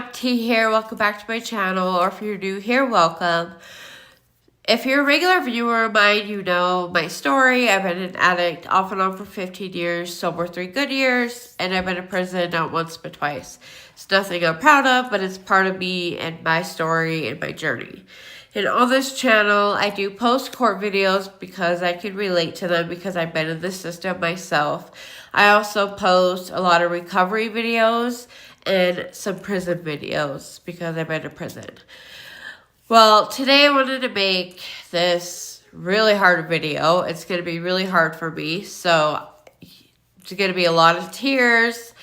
fam, T here. Welcome back to my channel, or if you're new here, welcome. If you're a regular viewer of mine, you know my story. I've been an addict off and on for 15 years, sober 3 good years, and I've been in prison not once but twice. It's nothing I'm proud of, but it's part of me and my story and my journey. And on this channel, I do post court videos because I can relate to them because I've been in the system myself. I also post a lot of recovery videos and some prison videos because I've been in prison. Well, today I wanted to make this really hard video. It's going to be really hard for me, so it's going to be a lot of tears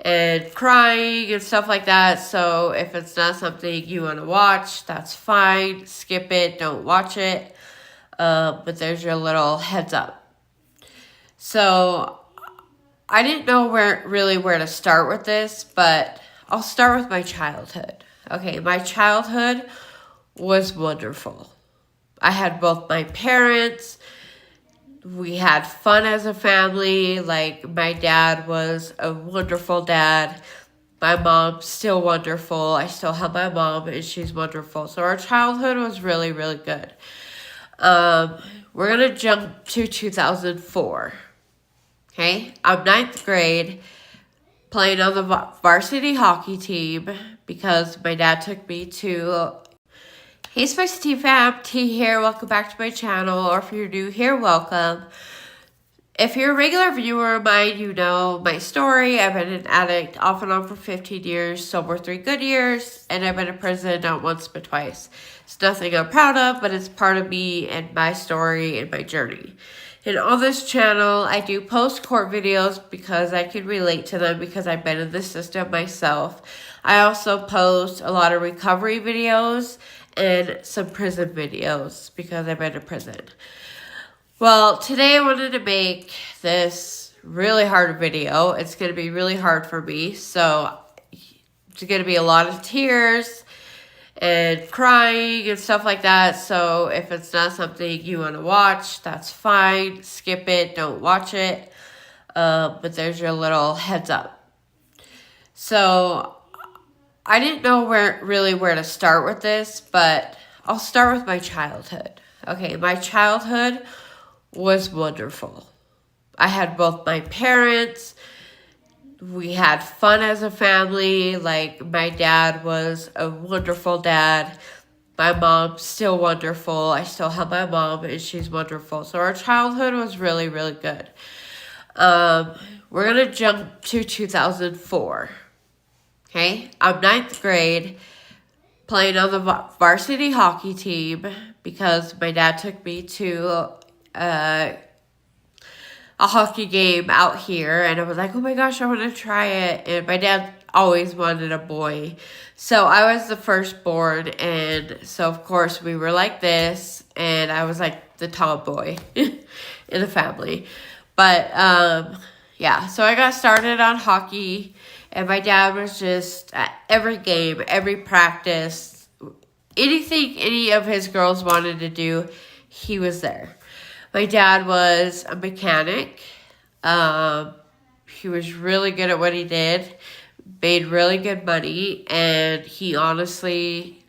and crying and stuff like that. So if it's not something you want to watch, that's fine. Skip it, don't watch it. But there's your little heads up. So I didn't know where to start with this, but I'll start with my childhood. Okay, my childhood was wonderful. I had both my parents. We had fun as a family. Like, my dad was a wonderful dad. My mom's still wonderful. I still have my mom, and she's wonderful. So our childhood was really, really good. We're going to jump to 2004. Okay? I'm 9th grade, playing on the varsity hockey team because my dad took me to... Hey, Spicy Tea fam, T here. Welcome back to my channel, or if you're new here, welcome. If you're a regular viewer of mine, you know my story. I've been an addict off and on for 15 years, sober 3 good years, and I've been in prison not once but twice. It's nothing I'm proud of, but it's part of me and my story and my journey. And on this channel, I do post court videos because I can relate to them because I've been in the system myself. I also post a lot of recovery videos and some prison videos because I've been in prison. Well, today I wanted to make this really hard video. It's going to be really hard for me, so it's going to be a lot of tears and crying and stuff like that. So if it's not something you want to watch, that's fine. Skip it, don't watch it. But there's your little heads up. So I didn't know where to start with this, but I'll start with my childhood. Okay, my childhood was wonderful. I had both my parents. We had fun as a family. Like, my dad was a wonderful dad. My mom's still wonderful. I still have my mom, and she's wonderful. So our childhood was really, really good. We're going to jump to 2004. Okay, I'm 9th grade, playing on the varsity hockey team because my dad took me to a hockey game out here, and I was like, oh my gosh, I want to try it. And my dad always wanted a boy, so I was the firstborn, and so of course we were like this, and I was like the tomboy in the family. But yeah, so I got started on hockey. And my dad was just at every game, every practice, anything any of his girls wanted to do, he was there. My dad was a mechanic. He was really good at what he did, made really good money, and he honestly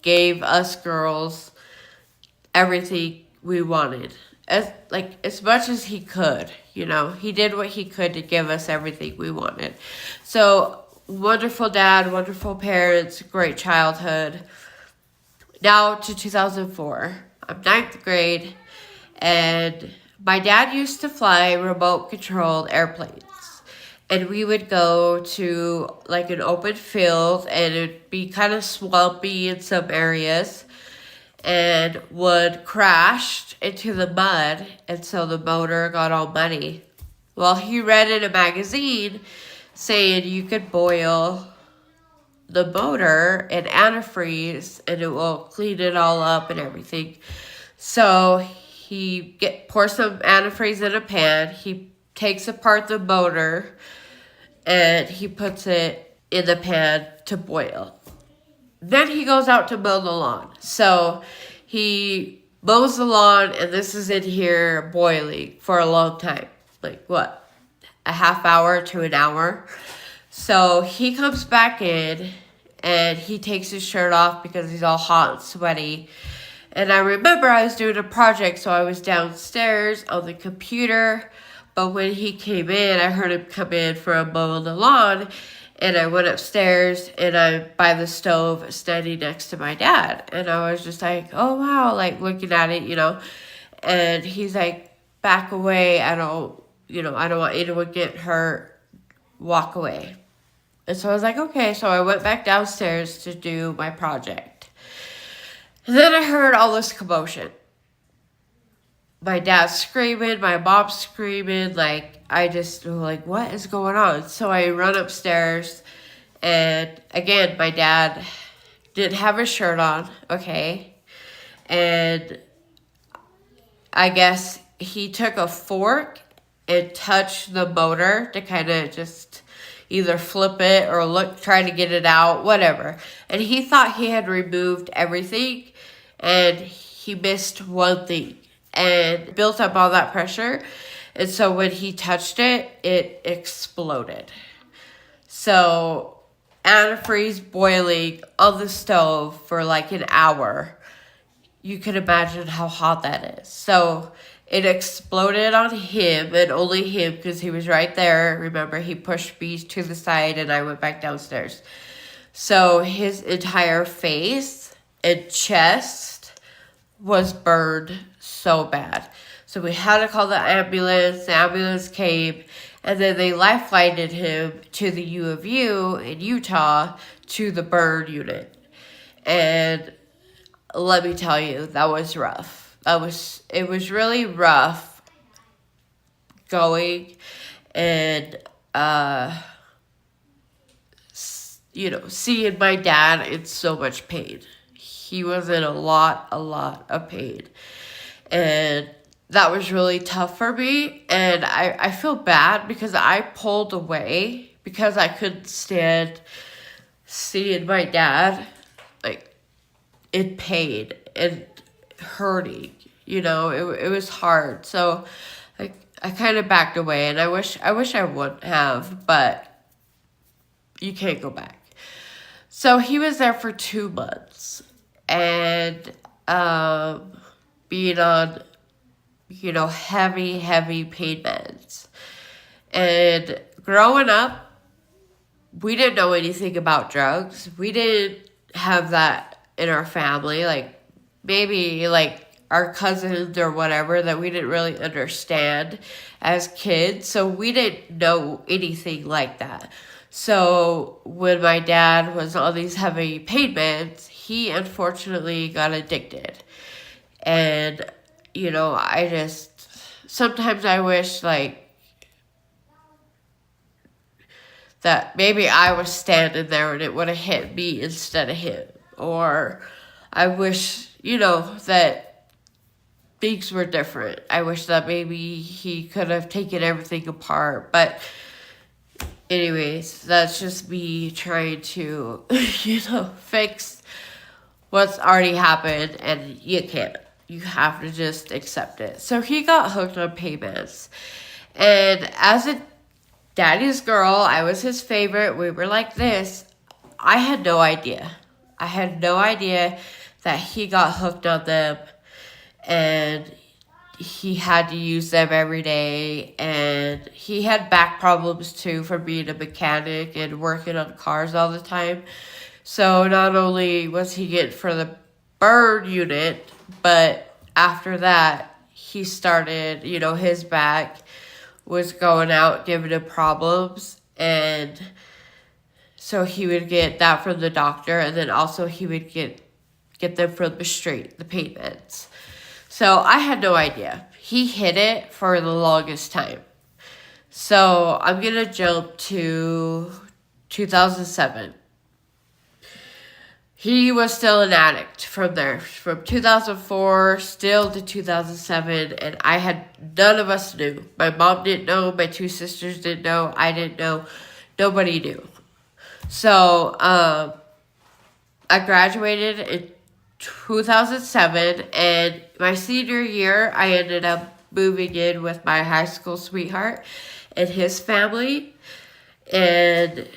gave us girls everything we wanted. As much as he could, you know, he did what he could to give us everything we wanted. So, wonderful dad, wonderful parents, great childhood. Now to 2004. I'm 9th grade, and my dad used to fly remote controlled airplanes. And we would go to like an open field, and it'd be kind of swampy in some areas, and would crash into the mud, and so the motor got all muddy. Well, he read in a magazine saying you could boil the motor in antifreeze and it will clean it all up and everything. So he pours some antifreeze in a pan, he takes apart the motor, and he puts it in the pan to boil. Then he goes out to mow the lawn. So he mows the lawn, and this is in here boiling for a long time. Like, what, a half hour to an hour? So he comes back in, and he takes his shirt off because he's all hot and sweaty. And I remember I was doing a project, so I was downstairs on the computer. But when he came in, I heard him come in for a mow on the lawn. And I went upstairs, and I'm by the stove standing next to my dad. And I was just like, oh, wow, like looking at it, And he's like, back away. I don't want anyone get hurt. Walk away. And so I was like, okay. So I went back downstairs to do my project. And then I heard all this commotion. My dad's screaming, my mom's screaming, I just was like, what is going on? So I run upstairs, and again, my dad didn't have his shirt on, okay? And I guess he took a fork and touched the motor to kind of just either flip it or try to get it out, whatever. And he thought he had removed everything, and he missed one thing. And built up all that pressure. And so when he touched it, it exploded. So antifreeze boiling on the stove for like an hour. You can imagine how hot that is. So it exploded on him, and only him, because he was right there. Remember, he pushed me to the side and I went back downstairs. So his entire face and chest was burned so bad. So we had to call the ambulance. The ambulance came, and then they lifelined him to the U of U in Utah to the burn unit. And let me tell you, that was rough. It was really rough going and seeing my dad in so much pain. He was in a lot of pain. And that was really tough for me. And I feel bad because I pulled away because I couldn't stand seeing my dad in pain and hurting. It was hard. So I kind of backed away, and I wish I wouldn't have, but you can't go back. So he was there for 2 months. And being on, heavy pain meds. And growing up, we didn't know anything about drugs. We didn't have that in our family. Maybe our cousins or whatever that we didn't really understand as kids. So we didn't know anything like that. So when my dad was on these heavy pain meds, he unfortunately got addicted. And, sometimes I wish that maybe I was standing there and it would have hit me instead of him. Or I wish, that things were different. I wish that maybe he could have taken everything apart. But anyways, that's just me trying to, fix what's already happened, and you can't. You have to just accept it. So he got hooked on pain meds. And as a daddy's girl, I was his favorite. We were like this. I had no idea. I had no idea that he got hooked on them, and he had to use them every day. And he had back problems too from being a mechanic and working on cars all the time. So not only was he getting for the burn unit, but after that, he started, his back was going out, giving him problems. And so he would get that from the doctor, and then also he would get them from the street, the pain meds. So I had no idea. He hid it for the longest time. So I'm going to jump to 2007. He was still an addict from there, from 2004 still to 2007, and none of us knew. My mom didn't know, my 2 sisters didn't know, I didn't know, nobody knew. So, I graduated in 2007, and my senior year, I ended up moving in with my high school sweetheart and his family. And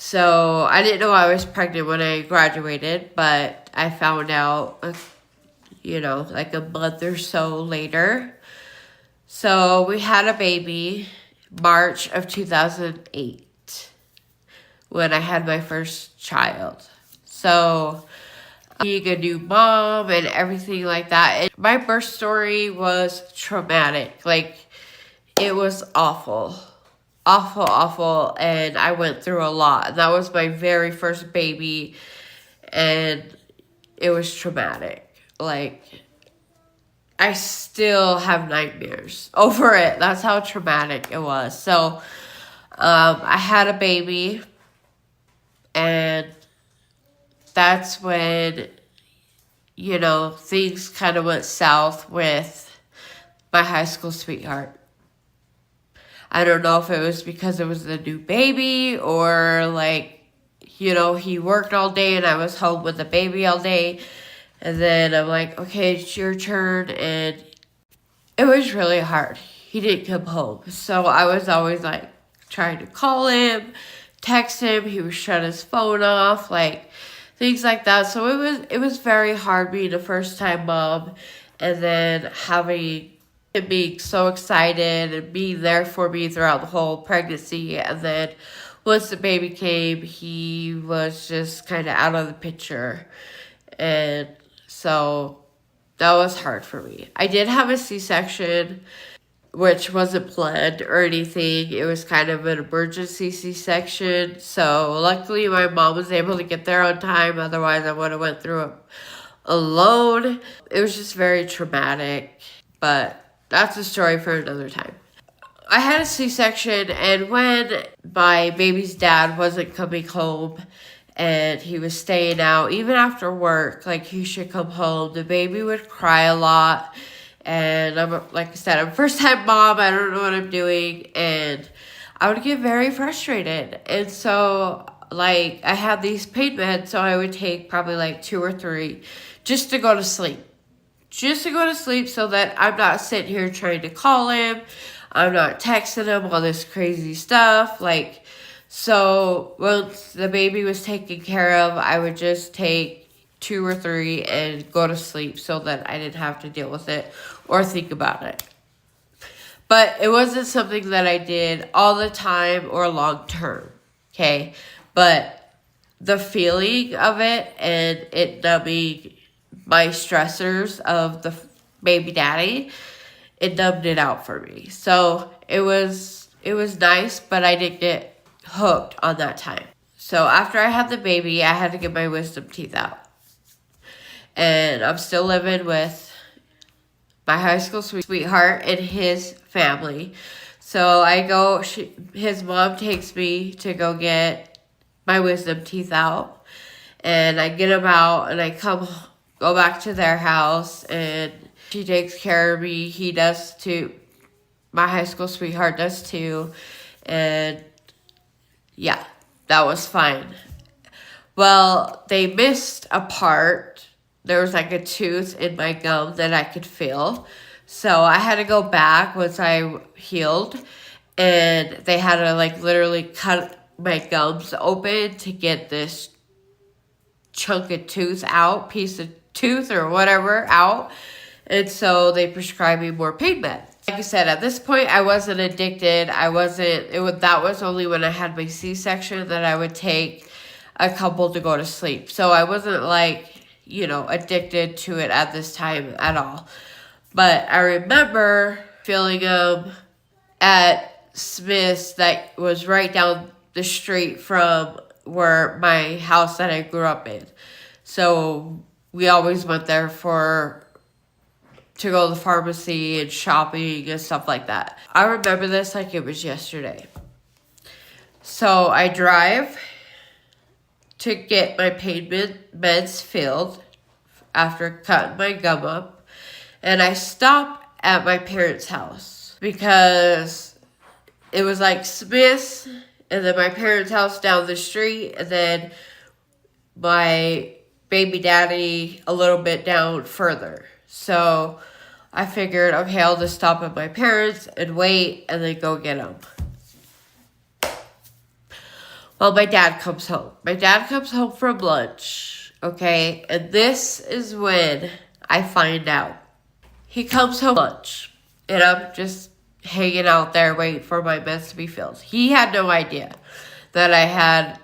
So I didn't know I was pregnant when I graduated, but I found out, like a month or so later. So we had a baby March of 2008 when I had my first child. So being a new mom and everything like that. And my birth story was traumatic. Like, it was awful. Awful, awful. And I went through a lot. And that was my very first baby. And it was traumatic. Like, I still have nightmares over it. That's how traumatic it was. So, I had a baby. And that's when, things kind of went south with my high school sweetheart. I don't know if it was because it was the new baby or he worked all day and I was home with the baby all day. And then I'm like, okay, it's your turn. And it was really hard. He didn't come home. So I was always trying to call him, text him. He would shut his phone off, things like that. So it was very hard being a first time mom and then having him being so excited and being there for me throughout the whole pregnancy. And then once the baby came, he was just kind of out of the picture. And so that was hard for me. I did have a C-section, which wasn't planned or anything. It was kind of an emergency C-section. So luckily my mom was able to get there on time. Otherwise I would have went through it alone. It was just very traumatic, but that's a story for another time. I had a C-section, and when my baby's dad wasn't coming home and he was staying out, even after work, he should come home, the baby would cry a lot. And like I said, I'm a first-time mom. I don't know what I'm doing. And I would get very frustrated. And so, I had these pain meds, so I would take probably 2 or 3 just to go to sleep. Just to go to sleep so that I'm not sitting here trying to call him. I'm not texting him all this crazy stuff. So once the baby was taken care of, I would just take 2 or 3 and go to sleep so that I didn't have to deal with it or think about it. But it wasn't something that I did all the time or long term, okay? But the feeling of it and it numbing my stressors of the baby daddy, it numbed it out for me. So it was nice, but I didn't get hooked on that time. So after I had the baby, I had to get my wisdom teeth out. And I'm still living with my high school sweetheart and his family. So I go, his mom takes me to go get my wisdom teeth out. And I get them out and I go back to their house and she takes care of me. He does too. My high school sweetheart does too. And yeah, that was fine. Well, they missed a part. There was a tooth in my gum that I could feel. So I had to go back once I healed. And they had to literally cut my gums open to get this chunk of tooth out, piece of tooth or whatever out. And so they prescribed me more pain meds. Like I said, at this point, I wasn't addicted. That was only when I had my C-section that I would take a couple to go to sleep. So I wasn't addicted to it at this time at all. But I remember feeling them at Smith's that was right down the street from where my house that I grew up in. So we always went there to go to the pharmacy and shopping and stuff like that. I remember this like it was yesterday. So I drive to get my pain meds filled after cutting my gum up. And I stop at my parents' house because it was Smith's and then my parents' house down the street and then my baby daddy a little bit down further. So I figured, okay, I'll just stop at my parents and wait and then go get them. Well, my dad comes home. My dad comes home from lunch, okay? And this is when I find out. He comes home from lunch, and I'm just hanging out there waiting for my meds to be filled. He had no idea that I had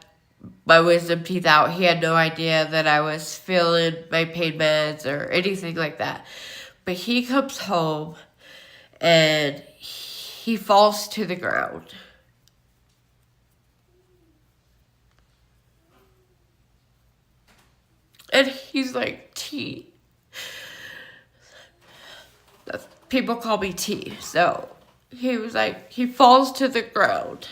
my wisdom teeth out. He had no idea that I was filling my pain meds or anything like that. But he comes home, and he falls to the ground. And he's like, T. People call me T. So he was like, he falls to the ground.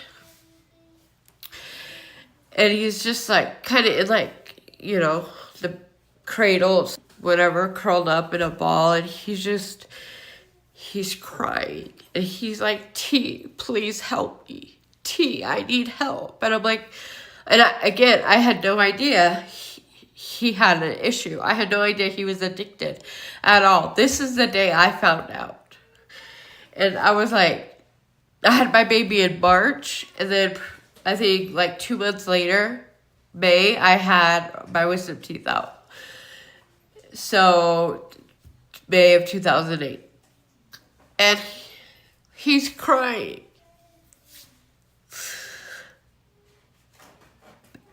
And he's just like, kind of in like, you know, the cradle, whatever, curled up in a ball. And he's crying. And he's like, T, please help me. T, I need help. And I'm like, I had no idea he had an issue. I had no idea he was addicted at all. This is the day I found out. And I was like, I had my baby in March, and then I think like 2 months later, May, I had my wisdom teeth out. So, May of 2008. And he's crying.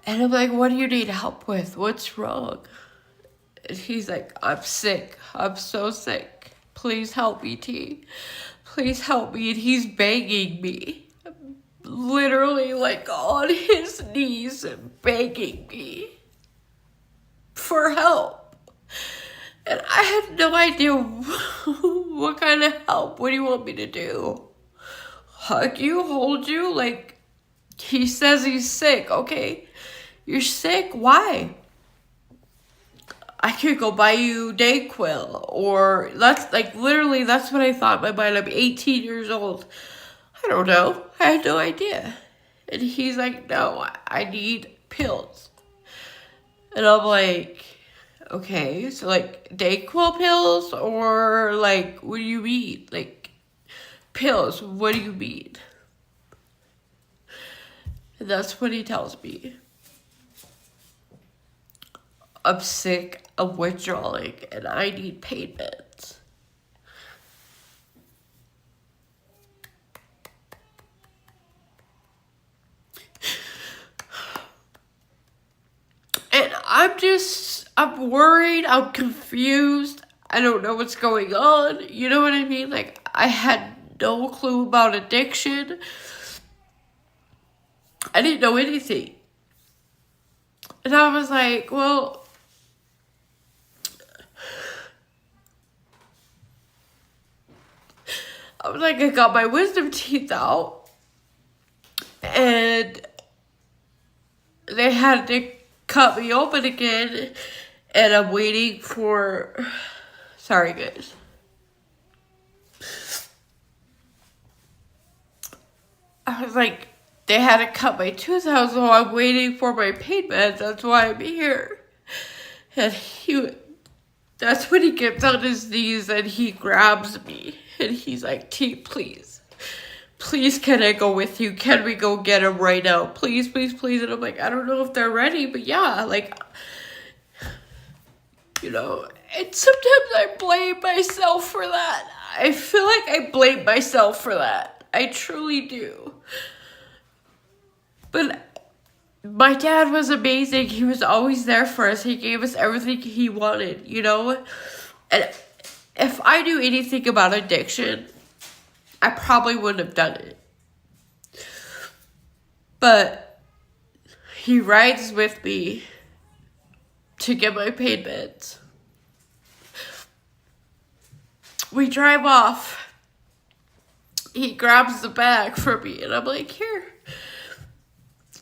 And I'm like, what do you need help with? What's wrong? And he's like, I'm sick. I'm so sick. Please help me, T. Please help me. And he's begging me. Literally like on his knees and begging me for help. And I had no idea what kind of help. What do you want me to do? Hug you? Hold you? Like, he says he's sick. Okay. You're sick? Why? I could go buy you Dayquil. Or that's like literally that's what I thought in my mind. I'm 18 years old. I don't know. I had no idea. And he's like, no, I need pills. And I'm like, okay, so like Dayquil pills or like what do you mean? Like pills, what do you mean? And that's what he tells me. I'm sick, I'm withdrawing, and I need pain meds. And I'm worried, I'm confused, I don't know what's going on, you know what I mean? Like, I had no clue about addiction. I didn't know anything. And I was like, well, I got my wisdom teeth out, and they had to cut me open again, and I'm waiting for, sorry guys. I was like, they had to cut my tooth out, so I'm waiting for my pain meds, that's why I'm here. And that's when he gets on his knees and he grabs me. And he's like, T, please. Please, can I go with you? Can we go get him right now? Please, please, please. And I'm like, I don't know if they're ready, but yeah, like, you know. And sometimes I blame myself for that. I feel like I blame myself for that. I truly do. But my dad was amazing. He was always there for us. He gave us everything he wanted, you know? And if I knew anything about addiction, I probably wouldn't have done it. But he rides with me to get my pain meds. We drive off. He grabs the bag for me, and I'm like, here,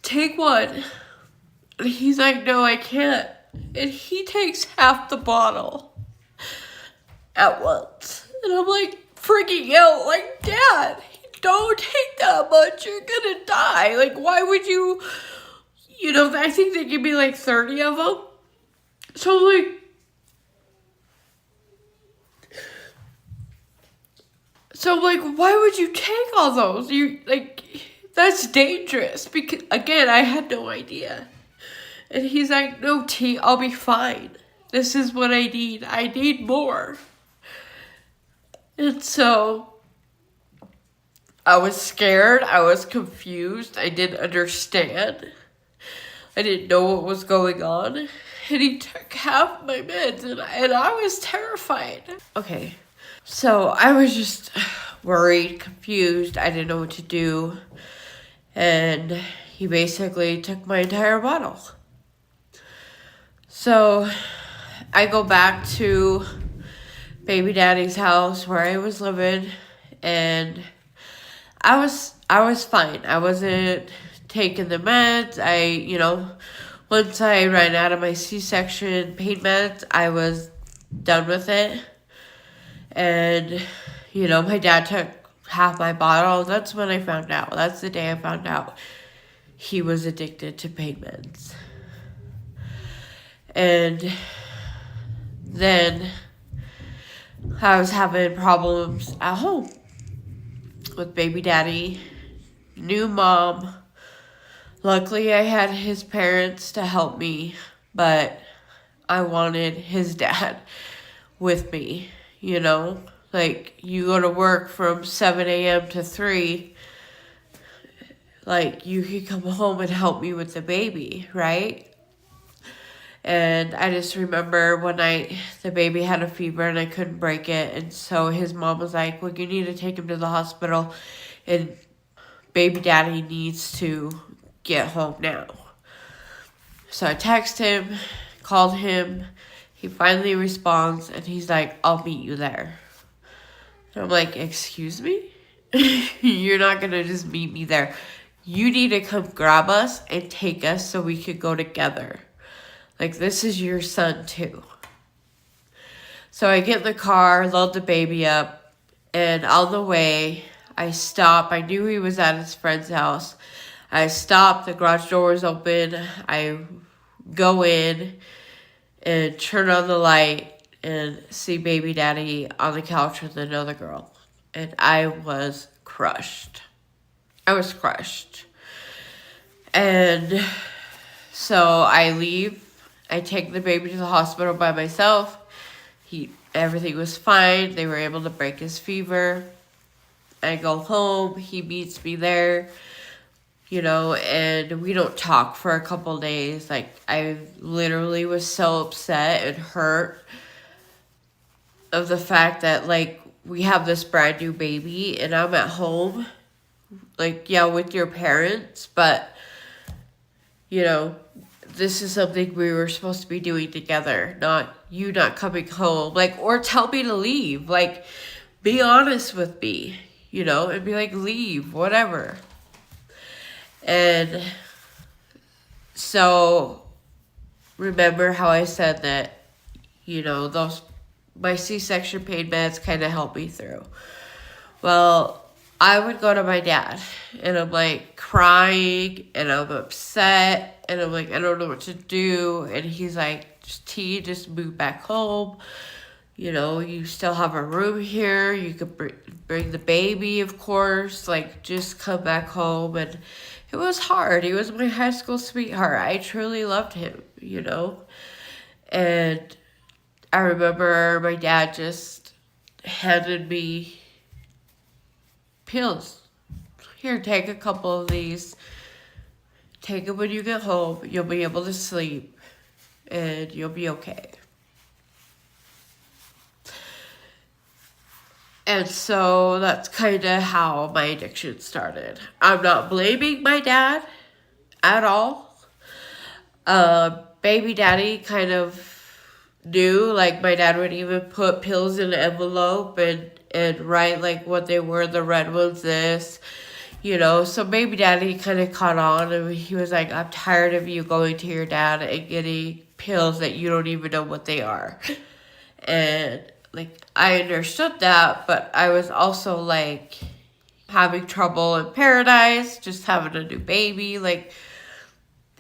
take one. And he's like, no, I can't. And he takes half the bottle at once. And I'm like freaking out, like, Dad, don't take that much, you're gonna die. Like, why would you, you know, I think they give me like 30 of them. So I'm like, why would you take all those? You, like, that's dangerous. Because, again, I had no idea. And he's like, no, T, I'll be fine. This is what I need. I need more. And so I was scared. I was confused. I didn't understand. I didn't know what was going on. And he took half my meds, and I was terrified. Okay, so I was just worried, confused. I didn't know what to do. And he basically took my entire bottle. So I go back to baby daddy's house where I was living, and I was fine. I wasn't taking the meds. Once I ran out of my C-section pain meds, I was done with it. And, my dad took half my bottle. That's when I found out. That's the day I found out he was addicted to pain meds. And then I was having problems at home with baby daddy, new mom. Luckily, I had his parents to help me, but I wanted his dad with me, Like, you go to work from 7 a.m. to 3, like, you could come home and help me with the baby, right? And I just remember one night the baby had a fever and I couldn't break it. And so his mom was like, well, you need to take him to the hospital and baby daddy needs to get home now. So I text him, called him. He finally responds and he's like, I'll meet you there. And I'm like, excuse me? You're not going to just meet me there. You need to come grab us and take us so we could go together. Like, this is your son, too. So I get in the car, load the baby up, and on the way, I stop. I knew he was at his friend's house. I stop, the garage door was open. I go in and turn on the light and see baby daddy on the couch with another girl. And I was crushed. And so I leave. I take the baby to the hospital by myself. Everything was fine. They were able to break his fever. I go home. He meets me there, and we don't talk for a couple days. Like, I literally was so upset and hurt of the fact that, like, we have this brand new baby and I'm at home, like, yeah, with your parents, but, this is something we were supposed to be doing together, not you not coming home, like, or tell me to leave, like, be honest with me, and be like, leave, whatever. And so, remember how I said that, my C-section pain meds kind of helped me through. Well, I would go to my dad, and I'm, like, crying, and I'm upset, and I'm, like, I don't know what to do, and he's, like, just move back home, you still have a room here, you could bring the baby, of course, like, just come back home, and it was hard. He was my high school sweetheart. I truly loved him, and I remember my dad just handed me pills. Here, take a couple of these. Take them when you get home. You'll be able to sleep. And you'll be okay. And so that's kind of how my addiction started. I'm not blaming my dad at all. Baby daddy kind of knew. Like, my dad would even put pills in an envelope and write, like, what they were. The red one's this, So baby daddy kind of caught on, and he was like, I'm tired of you going to your dad and getting pills that you don't even know what they are. And, like, I understood that, but I was also, like, having trouble in paradise, just having a new baby. Like,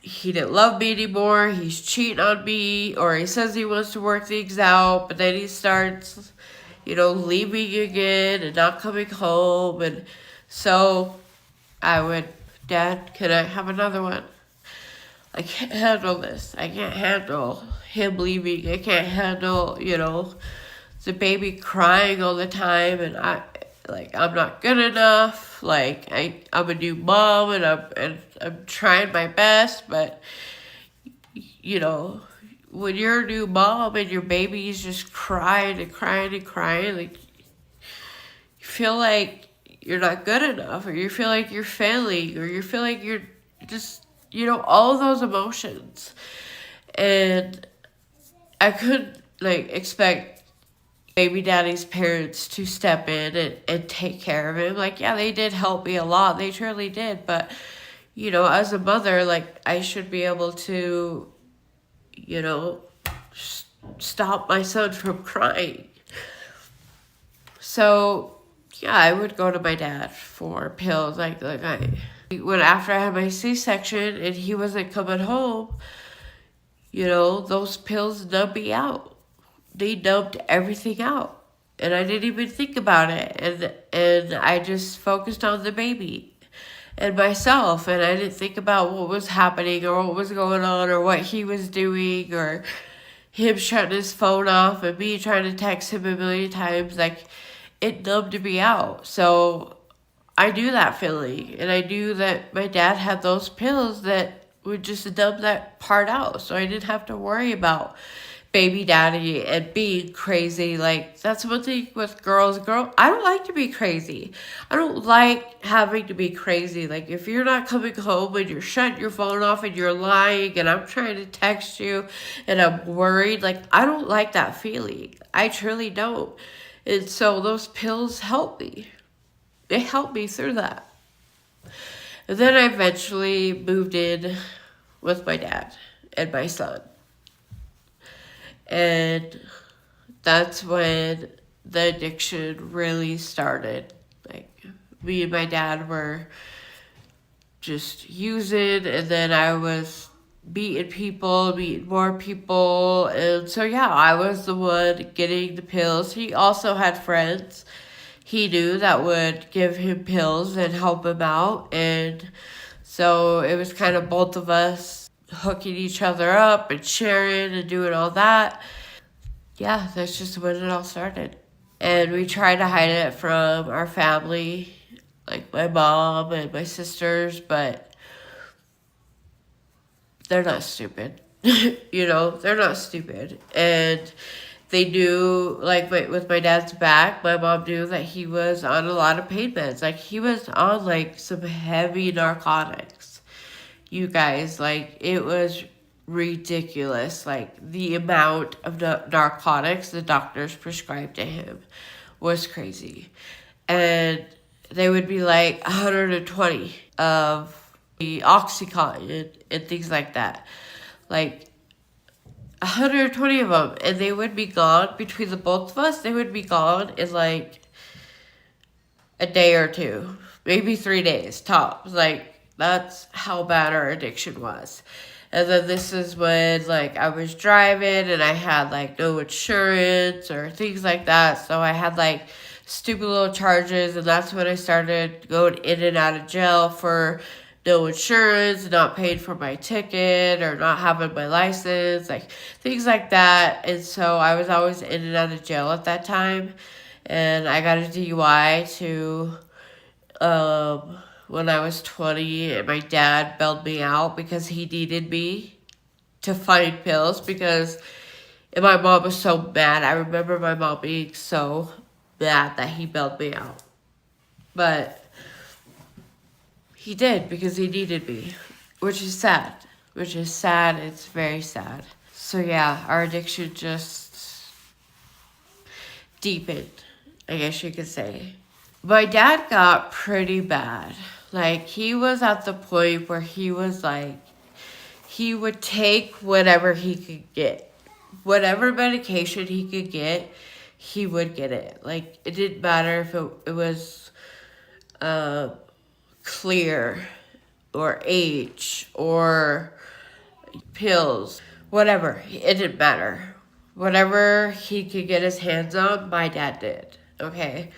he didn't love me anymore. He's cheating on me, or he says he wants to work things out, but then he starts, leaving again and not coming home. And so I would Dad, can I have another one? I can't handle this. I can't handle him leaving. I can't handle, the baby crying all the time, and I'm not good enough. I'm a new mom, and I'm trying my best, but when you're a new mom and your baby's just crying and crying and crying, you feel like you're not good enough, or you feel like you're failing, or you feel like you're just, all of those emotions. And I couldn't expect baby daddy's parents to step in and take care of him. Yeah, they did help me a lot. They truly did. But, as a mother, I should be able to, stop my son from crying. So, yeah, I would go to my dad for pills. When after I had my C-section and he wasn't coming home, those pills numbed me out. They numbed everything out. And I didn't even think about it. And I just focused on the baby and myself. And I didn't think about what was happening or what was going on or what he was doing or him shutting his phone off and me trying to text him a million times. It numbed me out. So I knew that feeling. And I knew that my dad had those pills that would just numb that part out. So I didn't have to worry about baby daddy and being crazy. That's one thing with girls. I don't like to be crazy. I don't like having to be crazy. If you're not coming home and you're shutting your phone off and you're lying and I'm trying to text you and I'm worried, I don't like that feeling. I truly don't. And so those pills help me. They helped me through that. And then I eventually moved in with my dad and my son. And that's when the addiction really started. Me and my dad were just using, and then I was meeting more people. And so, yeah, I was the one getting the pills. He also had friends he knew that would give him pills and help him out. And so it was kind of both of us hooking each other up and sharing and doing all that. Yeah, that's just when it all started. And we tried to hide it from our family, my mom and my sisters, but they're not stupid. They're not stupid. And they knew, with my dad's back, my mom knew that he was on a lot of pain meds. He was on, some heavy narcotics. You guys, it was ridiculous. The amount of narcotics the doctors prescribed to him was crazy. And they would be 120 of the Oxycontin and things like that. 120 of them, and they would be gone between the both of us. They would be gone in a day or two, maybe 3 days tops. That's how bad our addiction was. And then this is when I was driving and I had no insurance or things like that. So I had stupid little charges, and that's when I started going in and out of jail for no insurance, not paying for my ticket, or not having my license, things like that. And so I was always in and out of jail at that time. And I got a DUI when I was 20, and my dad bailed me out because he needed me to find pills and my mom was so mad. I remember my mom being so mad that he bailed me out. But he did because he needed me, which is sad. It's very sad. So yeah, our addiction just deepened, I guess you could say. My dad got pretty bad. He was at the point where he was he would take whatever he could get. Whatever medication he could get, he would get it. It didn't matter if it was clear or H or pills, whatever. It didn't matter. Whatever he could get his hands on, my dad did. Okay.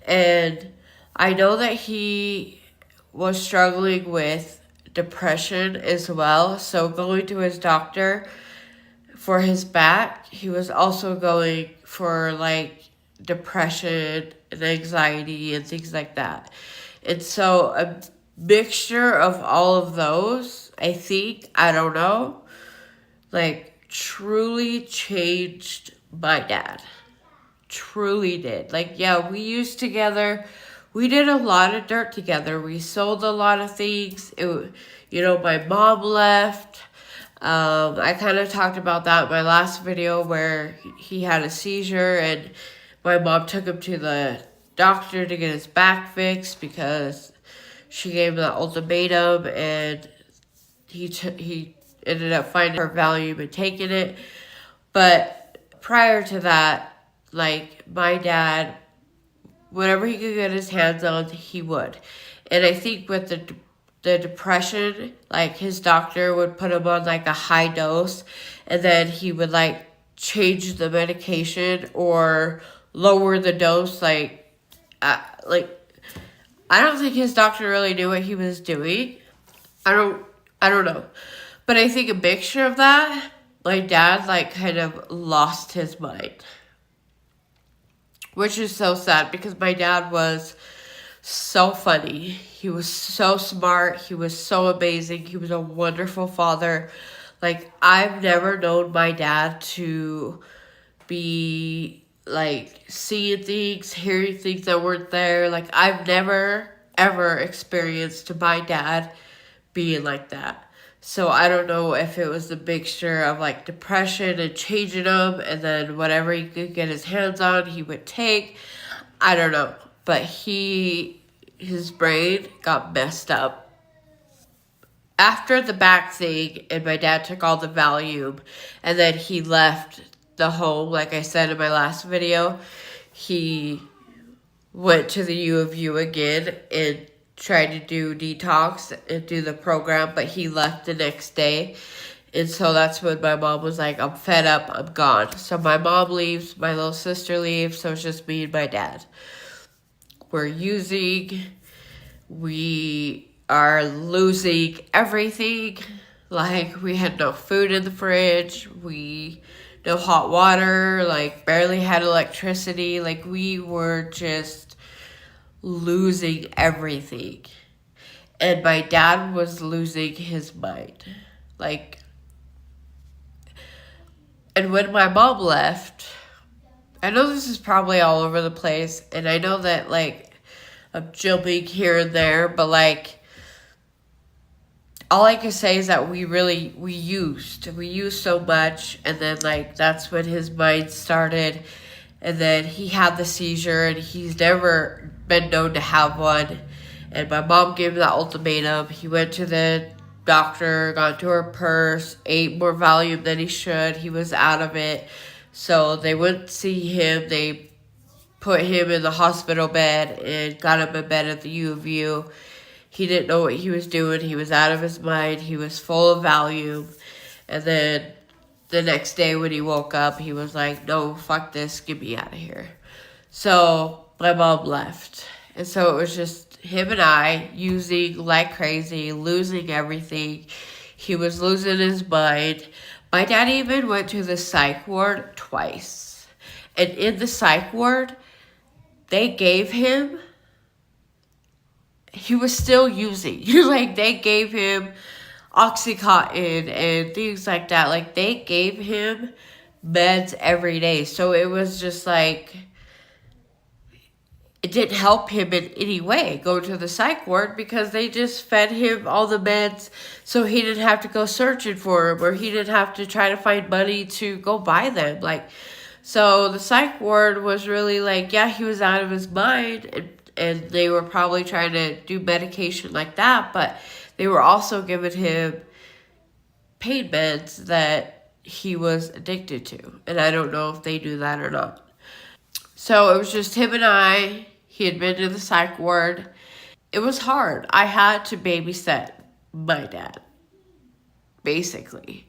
And I know that he was struggling with depression as well. So going to his doctor for his back, he was also going for like depression and anxiety and things like that. And so a mixture of all of those, I think, I don't know, like truly changed my dad. Truly did. Like, yeah, we used together. We did a lot of dirt together. We sold a lot of things. My mom left. I kind of talked about that in my last video where he had a seizure and my mom took him to the doctor to get his back fixed because she gave him the ultimatum, and he ended up finding her Valium and taking it. But prior to that, like, my dad, whatever he could get his hands on, he would. And I think with the depression, like, his doctor would put him on like a high dose, and then he would like change the medication or lower the dose. I don't think his doctor really knew what he was doing. I don't know. But I think a mixture of that, my dad like kind of lost his mind. Which is so sad because my dad was so funny. He was so smart. He was so amazing. He was a wonderful father. Like, I've never known my dad to be like seeing things, hearing things that weren't there. Like, I've never ever experienced my dad being like that. So I don't know if it was the mixture of like depression and changing him, and then whatever he could get his hands on, he would take. I don't know. But his brain got messed up. After the back thing, and my dad took all the Valium, and then he left the home, like I said in my last video, he went to the U of U again and tried to do detox and do the program, but he left the next day. And so that's when my mom was like, I'm fed up, I'm gone. So my mom leaves, my little sister leaves, so it's just me and my dad. We are losing everything. Like, we had no food in the fridge, no hot water, like barely had electricity. Like, we were just losing everything. And my dad was losing his mind. Like, and when my mom left, I know this is probably all over the place, and I know that, like, I'm jumping here and there, but, like, all I can say is that we used so much, and then, like, that's when his mind started, and then he had the seizure, and he's never been known to have one, and my mom gave him that ultimatum. He went to the doctor, got into her purse, ate more Valium than he should. He was out of it, so they wouldn't see him. They put him in the hospital bed and got him in bed at the U of U. He didn't know what he was doing. He was out of his mind. He was full of Valium. And then the next day when he woke up, he was like, no, fuck this, get me out of here. So my mom left. And so it was just him and I using like crazy, losing everything. He was losing his mind. My dad even went to the psych ward twice. And in the psych ward, they gave him, he was still using. Like, they gave him Oxycontin and things like that. Like, they gave him meds every day. So it was just like, it didn't help him in any way go to the psych ward because they just fed him all the meds so he didn't have to go searching for them, or he didn't have to try to find money to go buy them. Like, so the psych ward was really like, yeah, he was out of his mind, and they were probably trying to do medication like that, but they were also giving him pain meds that he was addicted to. And I don't know if they do that or not. So it was just him and I. He had been to the psych ward. It was hard. I had to babysit my dad, basically.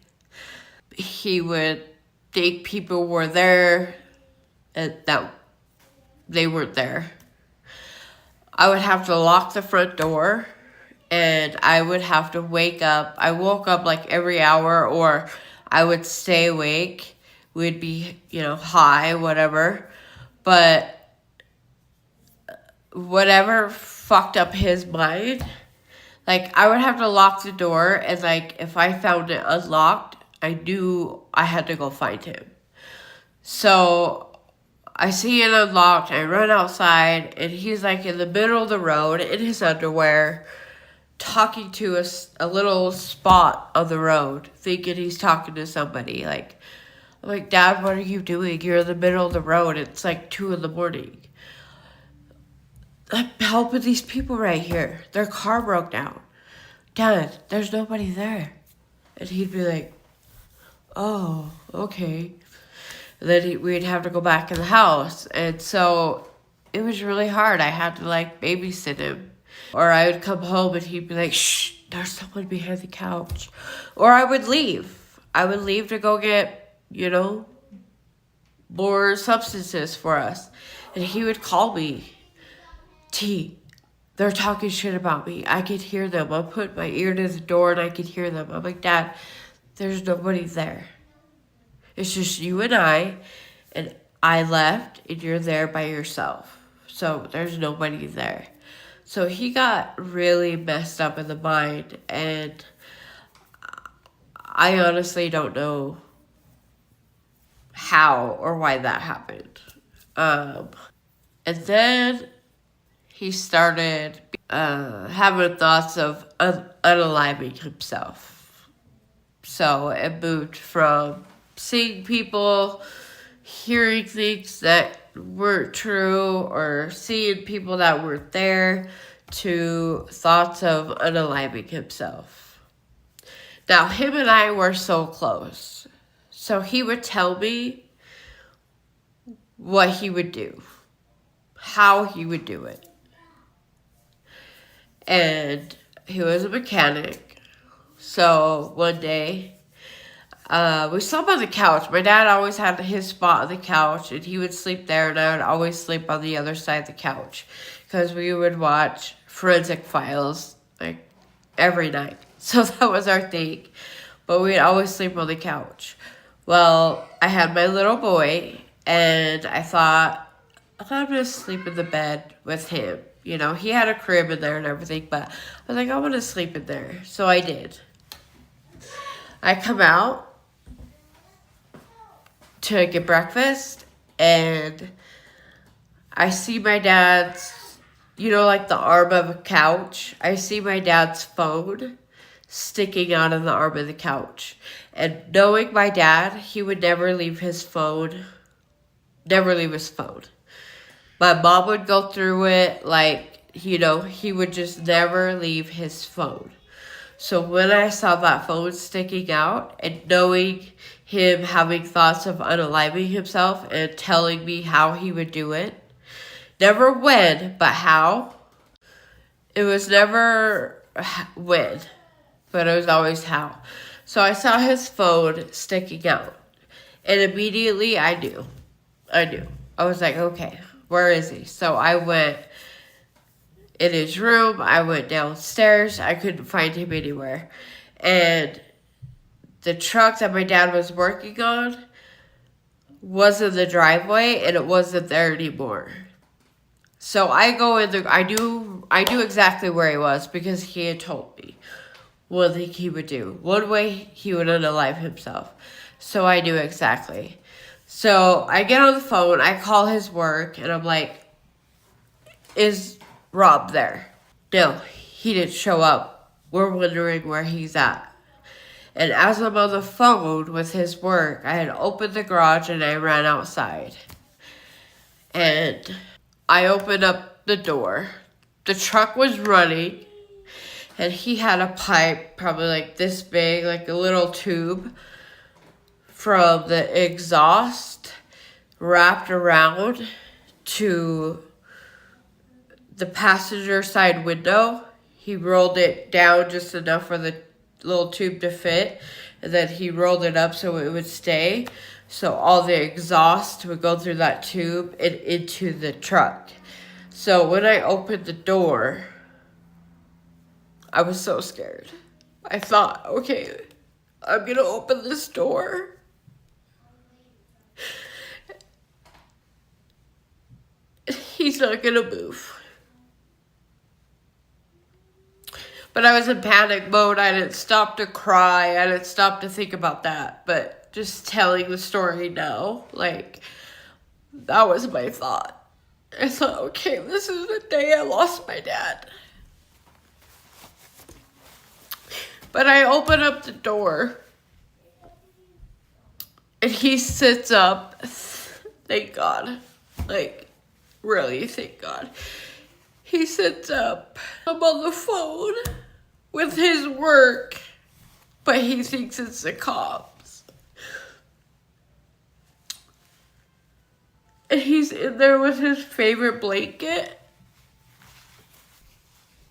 He would think people were there and that they weren't there. I would have to lock the front door and I would have to wake up. I woke up like every hour, or I would stay awake. We'd be, high, whatever. But whatever fucked up his mind, like, I would have to lock the door, and like, if I found it unlocked, I knew I had to go find him. So I see it unlocked, I run outside, and he's like in the middle of the road in his underwear, talking to a little spot on the road, thinking he's talking to somebody. Like, I'm like, Dad, what are you doing? You're in the middle of the road. It's like 2 a.m. I'm helping these people right here. Their car broke down. Dad, there's nobody there. And he'd be like, oh, okay. And then we'd have to go back in the house. And so it was really hard. I had to like babysit him. Or I would come home and he'd be like, shh, there's someone behind the couch. Or I would leave. I would leave to go get, more substances for us. And he would call me. T, they're talking shit about me. I could hear them. I put my ear to the door and I could hear them. I'm like, Dad, there's nobody there. It's just you and I left, and you're there by yourself. So there's nobody there. So he got really messed up in the mind, and I honestly don't know how or why that happened. And then he started having thoughts of unaliving himself. So it moved from seeing people, hearing things that weren't true, or seeing people that weren't there, to thoughts of unaliving himself. Now, him and I were so close. So he would tell me what he would do, how he would do it. And he was a mechanic. So one day, we slept on the couch. My dad always had his spot on the couch, and he would sleep there, and I would always sleep on the other side of the couch, because we would watch Forensic Files like every night. So that was our thing. But we'd always sleep on the couch. Well, I had my little boy, and I thought, I'm going to sleep in the bed with him. He had a crib in there and everything, but I was like, I want to sleep in there. So I did. I come out to get breakfast, and I see my dad's, like the arm of a couch. I see my dad's phone sticking out of the arm of the couch. And knowing my dad, he would never leave his phone. Never leave his phone. My mom would go through it, he would just never leave his phone. So when I saw that phone sticking out, and knowing him having thoughts of unaliving himself and telling me how he would do it, never when, but how. It was never when, but it was always how. So I saw his phone sticking out, and immediately I knew. I was like, okay, where is he? So I went in his room. I went downstairs. I couldn't find him anywhere. And the truck that my dad was working on was in the driveway, and it wasn't there anymore. So I go in there. I knew exactly where he was, because he had told me one thing he would do. One way he would unalive himself. So I knew exactly. So I get on the phone. I call his work, and I'm like, is Rob there? No, he didn't show up. We're wondering where he's at. And as I'm on the phone with his work, I had opened the garage and I ran outside. And I opened up the door. The truck was running, and he had a pipe probably like this big, like a little tube, from the exhaust wrapped around to the passenger side window. He rolled it down just enough for the little tube to fit, and then he rolled it up so it would stay. So all the exhaust would go through that tube and into the truck. So when I opened the door, I was so scared. I thought, okay, I'm gonna open this door. He's not gonna move. But I was in panic mode. I didn't stop to cry. I didn't stop to think about that. But just telling the story now, like, that was my thought. I thought, okay, this is the day I lost my dad. But I open up the door. And he sits up. Thank God. Like, really, thank God. He sits up. I'm on the phone with his work, but he thinks it's the cops. And he's in there with his favorite blanket.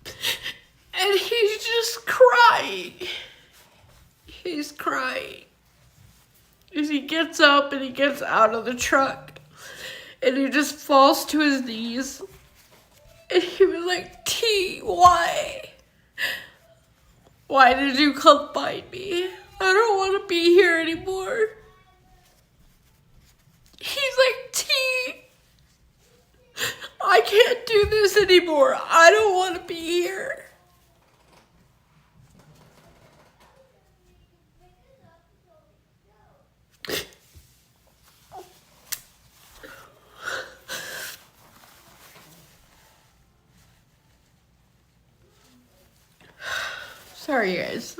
And he's just crying. He's crying. As he gets up and he gets out of the truck. And he just falls to his knees. And he was like, T, why? Why did you come find me? I don't want to be here anymore. He's like, T, I can't do this anymore. I don't want to be here. Sorry, guys.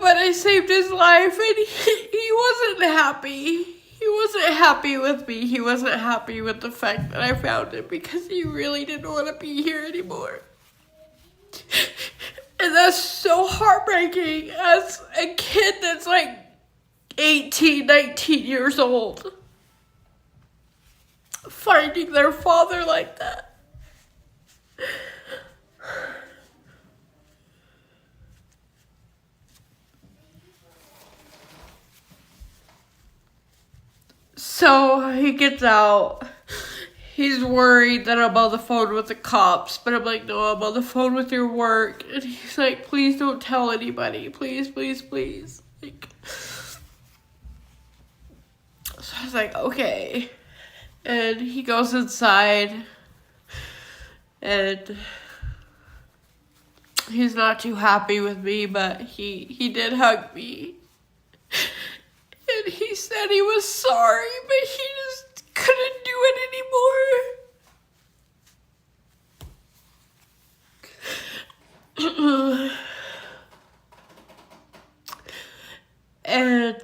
But I saved his life, and he wasn't happy. He wasn't happy with me. He wasn't happy with the fact that I found him because he really didn't want to be here anymore. And that's so heartbreaking as a kid that's like 18, 19 years old. Finding their father like that. So he gets out. He's worried that I'm on the phone with the cops, but I'm like, no, I'm on the phone with your work. And he's like, please don't tell anybody. Please, please, please. Like, so I was like, okay. And he goes inside, and he's not too happy with me, but he did hug me. And he said he was sorry, but he just couldn't do it anymore. And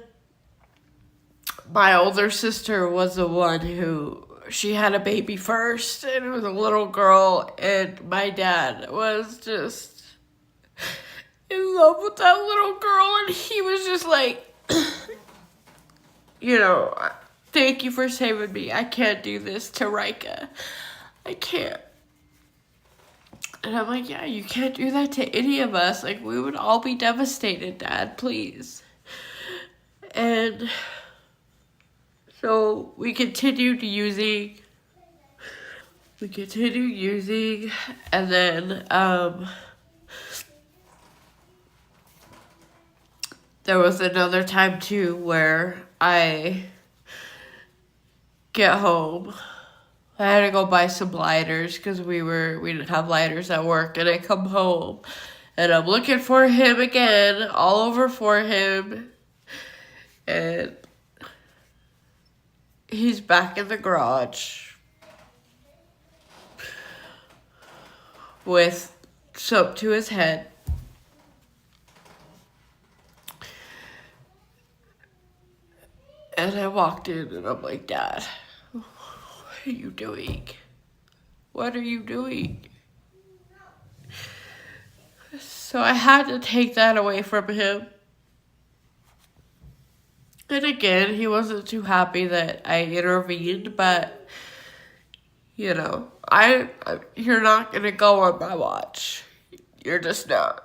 my older sister was the one who, she had a baby first, and it was a little girl, and my dad was just in love with that little girl, and he was just like, you know, thank you for saving me. I can't do this to Rika. I can't. And I'm like, yeah, you can't do that to any of us. Like, we would all be devastated, Dad, please. And so we continued using, and then there was another time too where I get home. I had to go buy some lighters because we didn't have lighters at work, and I come home and I'm looking for him again, all over for him, and he's back in the garage with soap to his head. And I walked in and I'm like, Dad, what are you doing? What are you doing? So I had to take that away from him. And again, he wasn't too happy that I intervened, but, you know, you're not going to go on my watch. You're just not.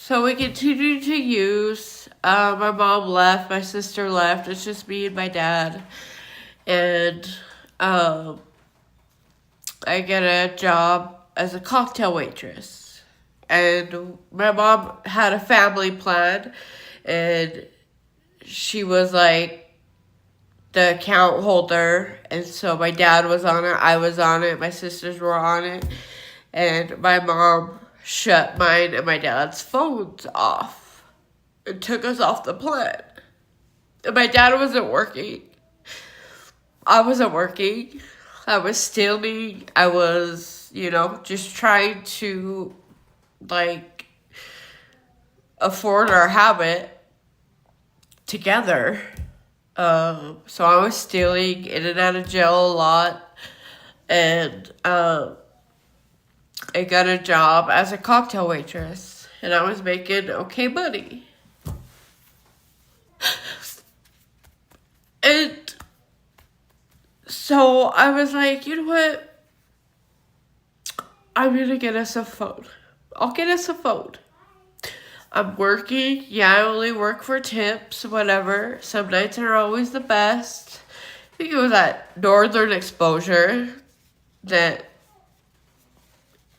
So we continued to use. My mom left, my sister left. It's just me and my dad. And I get a job as a cocktail waitress. And my mom had a family plan, and she was like the account holder. And so my dad was on it, I was on it, my sisters were on it. And my mom shut mine and my dad's phones off and took us off the plan. And my dad wasn't working. I wasn't working. I was stealing. I was, just trying to, like, afford our habit together. So I was stealing, in and out of jail a lot. And I got a job as a cocktail waitress. And I was making okay money. And so I was like, you know what? I'm gonna get us a phone. I'll get us a phone. I'm working. Yeah, I only work for tips, whatever. Some nights are always the best. I think it was at Northern Exposure that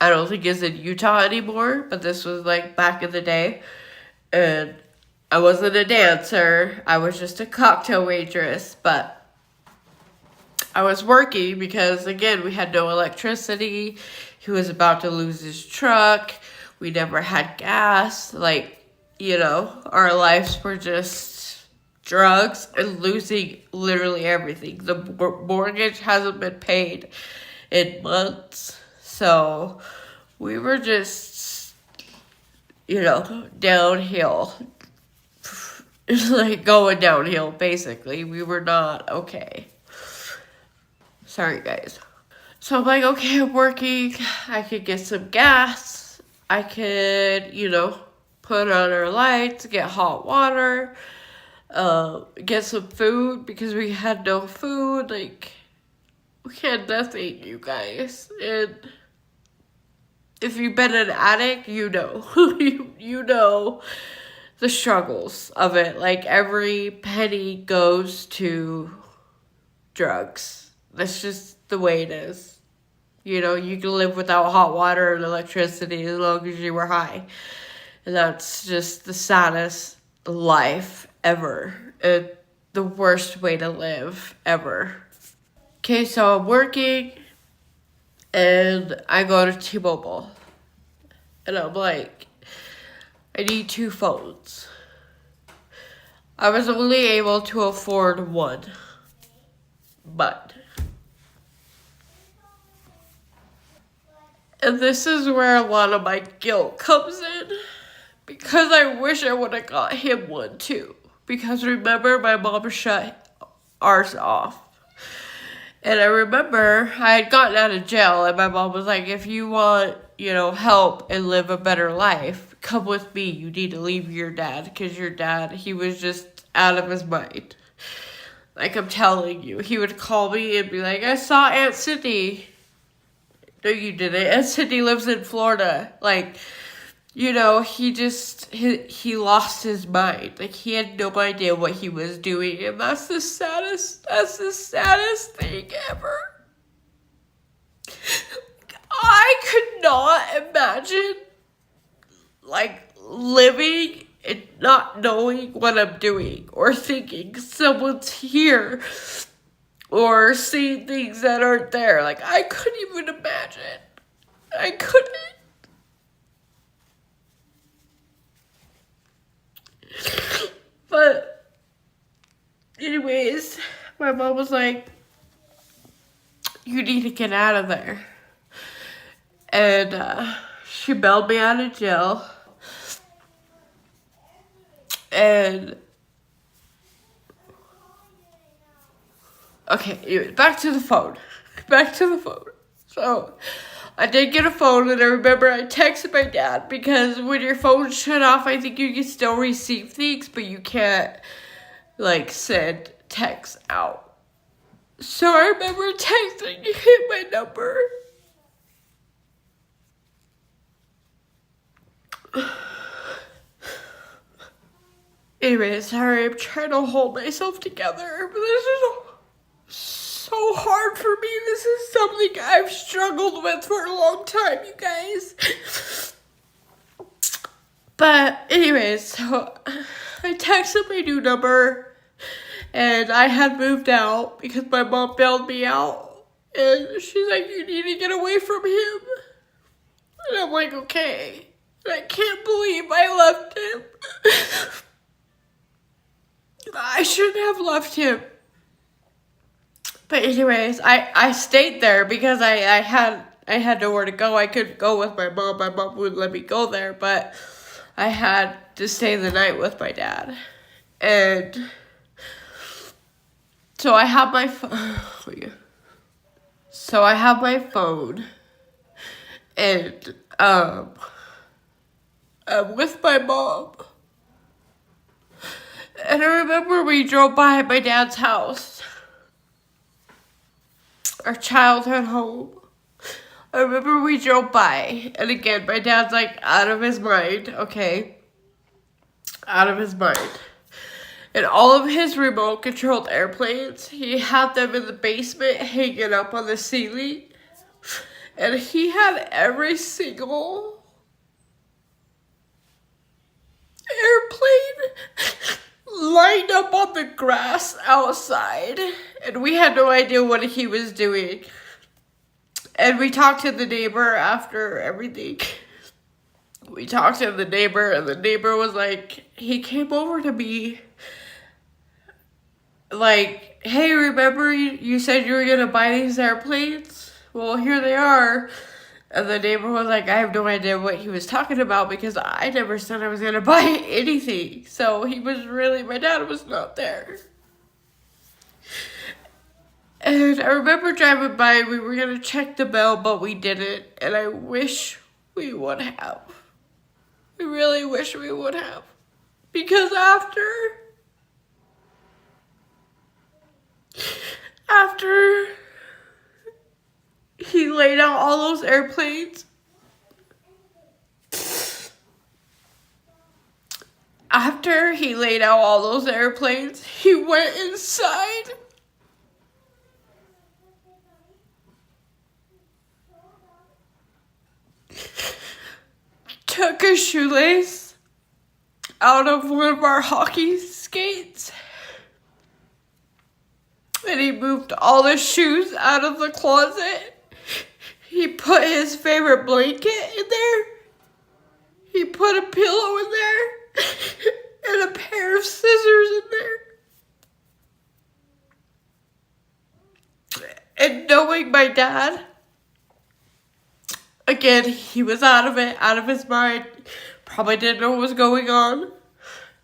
I don't think is in Utah anymore, but this was like back in the day. And I wasn't a dancer. I was just a cocktail waitress, but I was working because, again, we had no electricity. He was about to lose his truck. We never had gas. Our lives were just drugs and losing literally everything. The mortgage hasn't been paid in months. So we were just, downhill. Like going downhill, basically. We were not okay. Sorry, guys. So I'm like, okay, I'm working. I could get some gas. I could, put on our lights, get hot water, get some food because we had no food. Like, we had nothing, you guys. And if you've been an addict, you know. you know the struggles of it. Like, every penny goes to drugs. That's just the way it is. You can live without hot water and electricity as long as you were high. And that's just the saddest life ever. And the worst way to live ever. Okay, so I'm working and I go to T-Mobile. And I'm like, I need 2 phones. I was only able to afford one. But and this is where a lot of my guilt comes in. Because I wish I would have got him one too. Because remember, my mom shut ours off. And I remember I had gotten out of jail and my mom was like, if you want, help and live a better life, come with me. You need to leave your dad. Because your dad, he was just out of his mind. Like, I'm telling you. He would call me and be like, I saw Aunt Cindy. No, you didn't. Aunt Cindy lives in Florida. Like, he lost his mind. Like, he had no idea what he was doing. And that's the saddest thing ever. I could not imagine, living and not knowing what I'm doing or thinking someone's here or seeing things that aren't there. Like, I couldn't even imagine. I couldn't. But anyways, my mom was like, you need to get out of there. And she bailed me out of jail. And okay, anyway, back to the phone. So I did get a phone, and I remember I texted my dad because when your phone's shut off, I think you can still receive things, but you can't, send texts out. So I remember texting him my number. Anyways, sorry, I'm trying to hold myself together, but this is so hard for me. This is something I've struggled with for a long time, you guys. But anyways, so I texted my new number, and I had moved out because my mom bailed me out, and she's like, you need to get away from him. And I'm like, okay. And I can't believe I left him. I shouldn't have left him. But anyways, I stayed there because I had nowhere to go. I couldn't go with my mom. My mom wouldn't let me go there, but I had to stay the night with my dad. And so I have my phone. So I have my phone. And I'm with my mom. And I remember we drove by my dad's house. Our childhood home. I remember we drove by. And again, my dad's like out of his mind, okay? Out of his mind. And all of his remote controlled airplanes, he had them in the basement hanging up on the ceiling. And he had every single airplane lined up on the grass outside. And we had no idea what he was doing. And we talked to the neighbor after everything. We talked to the neighbor, and the neighbor was like, he came over to me like, hey, remember you said you were going to buy these airplanes? Well, here they are. And the neighbor was like, I have no idea what he was talking about because I never said I was going to buy anything. So my dad was not there. And I remember driving by, we were going to check the mail, but we didn't. And I wish we would have. I really wish we would have. Because after he laid out all those airplanes, he went inside. Took a shoelace out of one of our hockey skates. And he moved all the shoes out of the closet. He put his favorite blanket in there. He put a pillow in there. And a pair of scissors in there. And knowing my dad, again, he was out of his mind. Probably didn't know what was going on.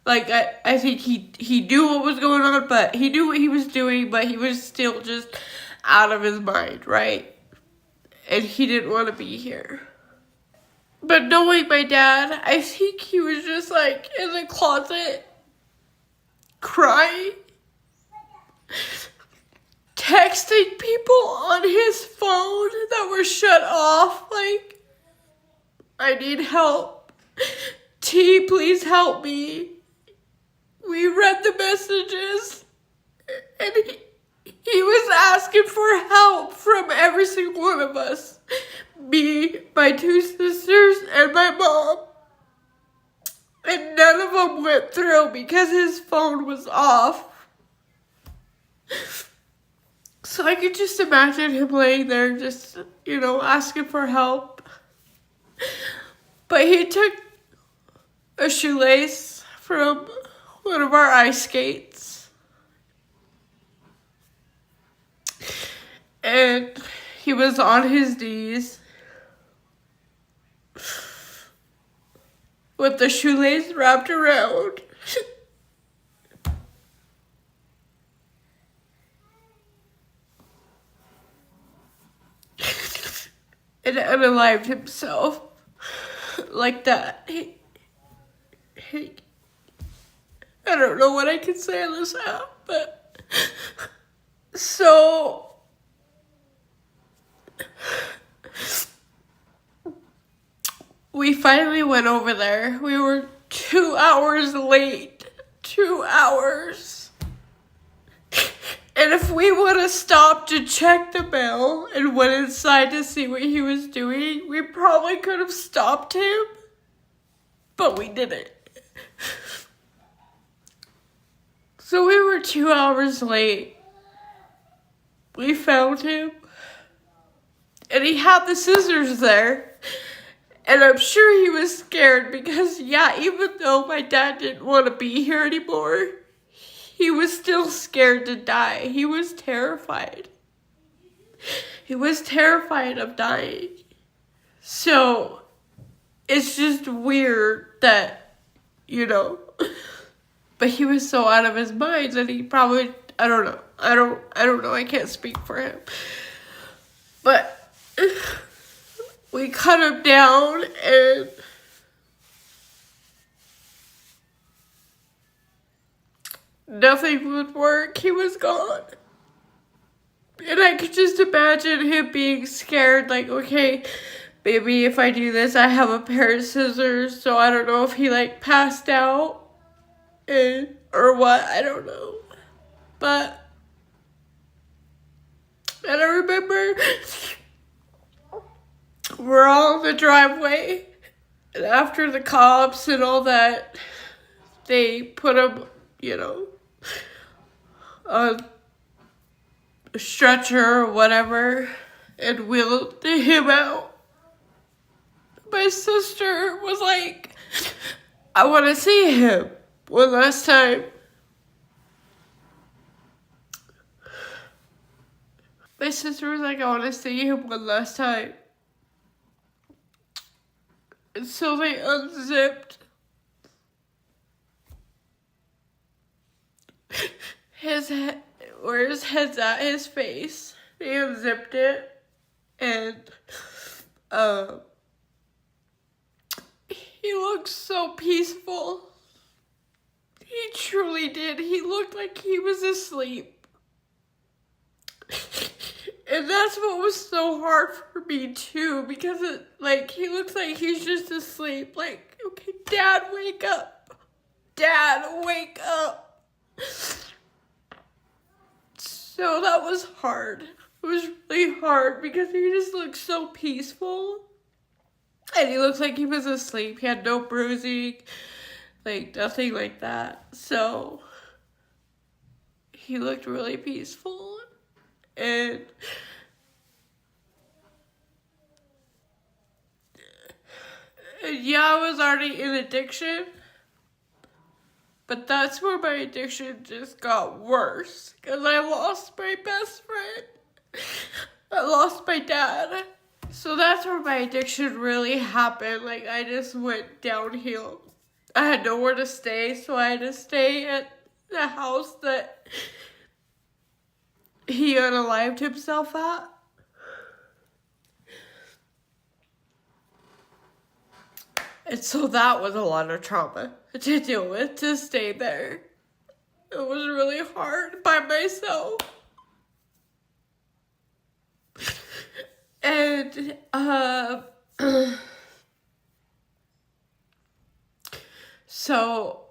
Like, I think he knew what was going on, but he knew what he was doing, but he was still just out of his mind, right? And he didn't want to be here. But knowing my dad, I think he was just like in the closet crying, texting people on his phone that were shut off, like, I need help. T, please help me. We read the messages, and he was asking for help from every single one of us. Me, my two sisters, and my mom. And none of them went through because his phone was off. So I could just imagine him laying there just, asking for help. But he took a shoelace from one of our ice skates. And he was on his knees with the shoelace wrapped around. And unalived himself like that. He I don't know what I can say on this app, but so we finally went over there. We were 2 hours late 2 hours. And if we would have stopped to check the mail and went inside to see what he was doing, we probably could have stopped him. But we didn't. So we were 2 hours late. We found him. And he had the scissors there. And I'm sure he was scared because, yeah, even though my dad didn't want to be here anymore, he was still scared to die. He was terrified. He was terrified of dying. So, it's just weird that, you know, but he was so out of his mind that he probably, I don't know. I don't know. I can't speak for him. But we cut him down and nothing would work. He was gone. And I could just imagine him being scared, like, okay, maybe if I do this, I have a pair of scissors, so I don't know if he, like, passed out or what, I don't know. But, and I remember we're all in the driveway, and after the cops and all that, they put him, you know, on a stretcher or whatever, and wheeled him out. My sister was like, I want to see him one last time. My sister was like, I want to see him one last time. And so they unzipped his head, where his head's at, his face. They unzipped it, and he looked so peaceful. He truly did. He looked like he was asleep. And that's what was so hard for me too, because it, like, he looks like he's just asleep. Like, okay, Dad, wake up. Dad, wake up. So that was hard. It was really hard because he just looked so peaceful. And he looked like he was asleep. He had no bruising, like nothing like that. So he looked really peaceful. And yeah, I was already in addiction, but that's where my addiction just got worse, because I lost my best friend. I lost my dad. So that's where my addiction really happened. Like, I just went downhill. I had nowhere to stay, so I had to stay at the house that he unalived himself at. And so that was a lot of trauma to deal with, to stay there. It was really hard by myself. And, so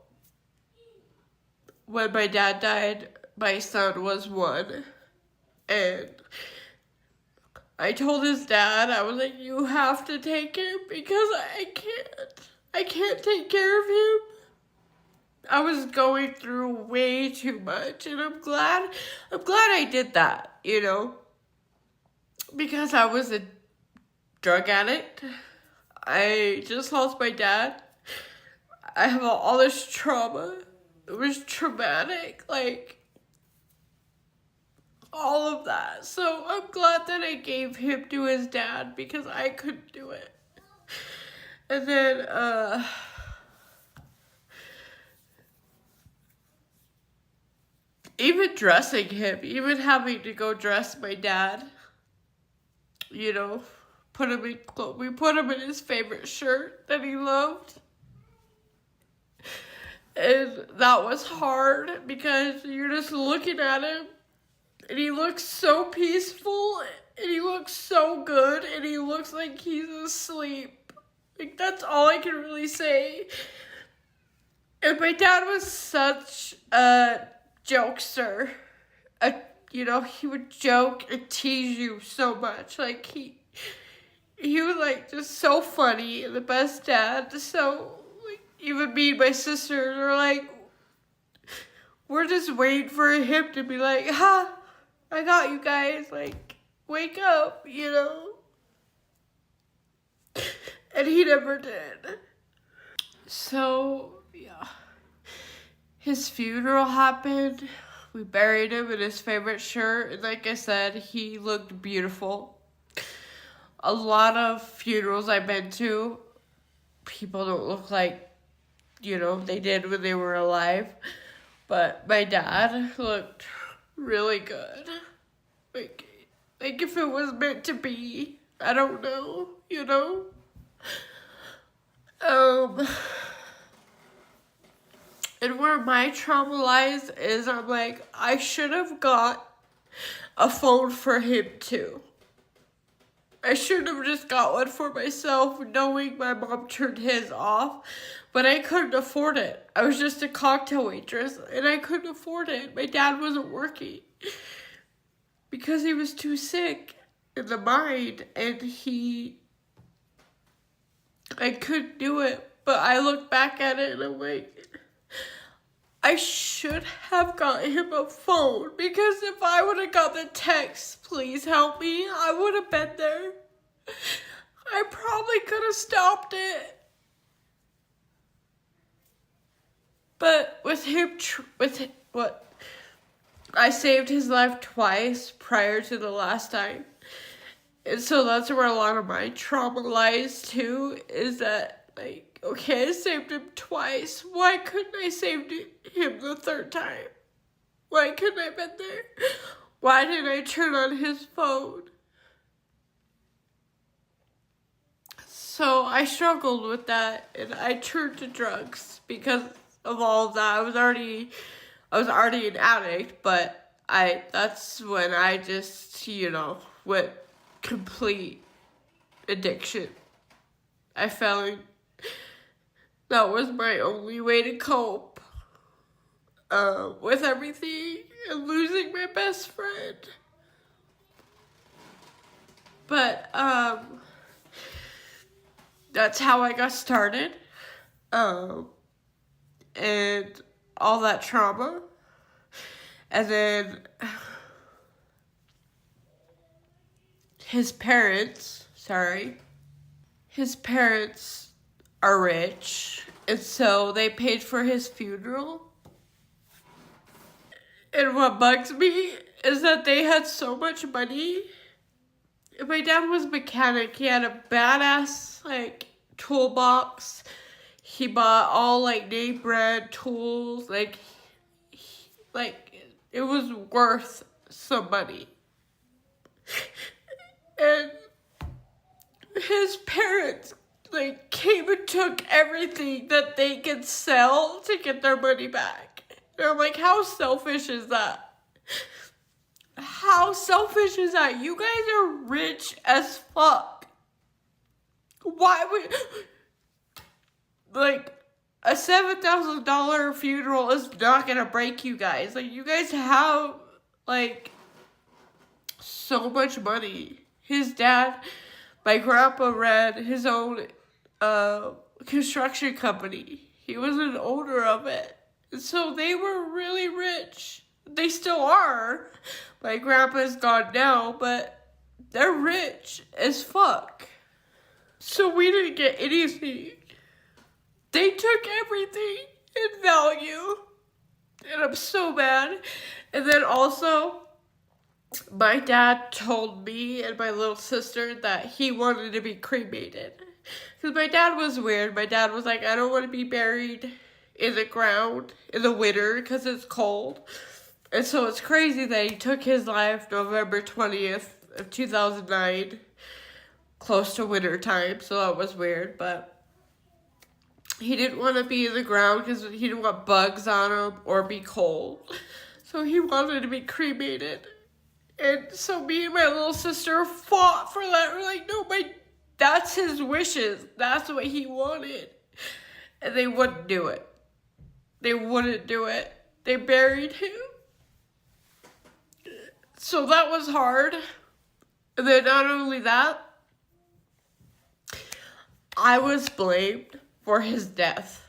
when my dad died, my son was 1. And I told his dad, I was like, you have to take him because I can't take care of him. I was going through way too much, and I'm glad I did that, you know, because I was a drug addict. I just lost my dad. I have all this trauma. It was traumatic, like, all of that. So I'm glad that I gave him to his dad because I couldn't do it. And then, even dressing him, even having to go dress my dad, you know, put him in clothes. We put him in his favorite shirt that he loved. And that was hard because you're just looking at him and he looks so peaceful and he looks so good and he looks like he's asleep. Like, that's all I can really say. And my dad was such a jokester. He would joke and tease you so much. Like, he was, like, just so funny and the best dad. So, like, even me and my sisters are like, we're just waiting for him to be like, ha, I got you guys. Like, wake up, And he never did. So, yeah. His funeral happened. We buried him in his favorite shirt. And like I said, he looked beautiful. A lot of funerals I've been to, people don't look like, they did when they were alive. But my dad looked really good. Like if it was meant to be. I don't know, And where my trauma lies is I'm like, I should have got a phone for him too. I should have just got one for myself, knowing my mom turned his off, but I couldn't afford it. I was just a cocktail waitress, and I couldn't afford it. My dad wasn't working because he was too sick in the mind, and I couldn't do it. But I look back at it, and I'm like, I should have got him a phone, because if I would have got the text, please help me, I would have been there. I probably could have stopped it. But with him, I saved his life twice prior to the last time. And so that's where a lot of my trauma lies too, is that, like, okay, I saved him twice. Why couldn't I save him the third time? Why couldn't I have been there? Why didn't I turn on his phone? So I struggled with that, and I turned to drugs because of all of that. I was already an addict, but that's when I just, went complete addiction. I found that was my only way to cope with everything and losing my best friend. But that's how I got started. And all that trauma. And then his parents are rich, and so they paid for his funeral. And what bugs me is that they had so much money. My dad was a mechanic. He had a badass, toolbox. He bought all, name brand tools. It was worth some money. And his parents, came and took everything that they could sell to get their money back. And I'm like, how selfish is that? How selfish is that? You guys are rich as fuck. Why would... a $7,000 funeral is not gonna break you guys. You guys have, so much money. His dad, my grandpa, ran his own construction company. He was an owner of it. And so they were really rich. They still are. My grandpa's gone now, but they're rich as fuck. So we didn't get anything. They took everything in value. And I'm so mad. And then also, my dad told me and my little sister that he wanted to be cremated. Because my dad was weird. My dad was like, I don't want to be buried in the ground in the winter because it's cold. And so it's crazy that he took his life November 20th of 2009, close to winter time. So that was weird, but he didn't want to be in the ground because he didn't want bugs on him or be cold. So he wanted to be cremated. And so me and my little sister fought for that. We're like, no, that's his wishes. That's what he wanted. And they wouldn't do it. They wouldn't do it. They buried him. So that was hard. And then not only that, I was blamed for his death.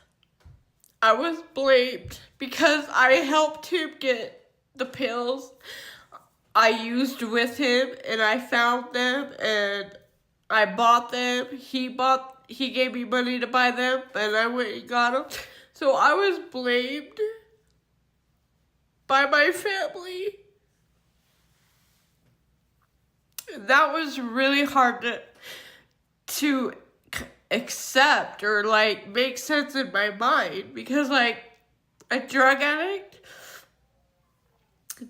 I was blamed because I helped him get the pills I used with him, and I found them and I bought them. He gave me money to buy them, and I went and got them. So I was blamed by my family. And that was really hard to accept or like make sense in my mind, because like a drug addict,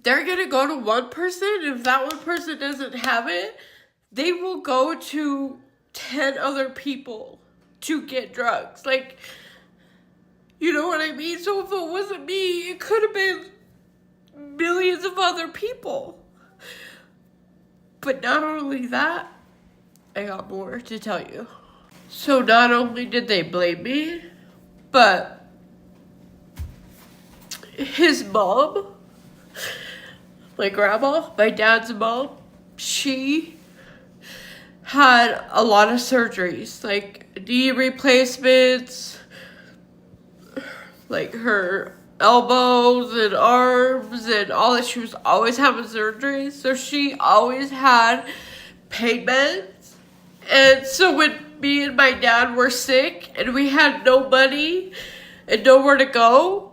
they're gonna go to one person. If that one person doesn't have it, they will go to 10 other people to get drugs. Like, you know what I mean? So if it wasn't me, it could have been millions of other people. But not only that, I got more to tell you. So not only did they blame me, but his mom, my grandma, my dad's mom, she had a lot of surgeries, like knee replacements, like her elbows and arms and all that. She was always having surgeries, so she always had pain meds. And so when me and my dad were sick and we had no money and nowhere to go,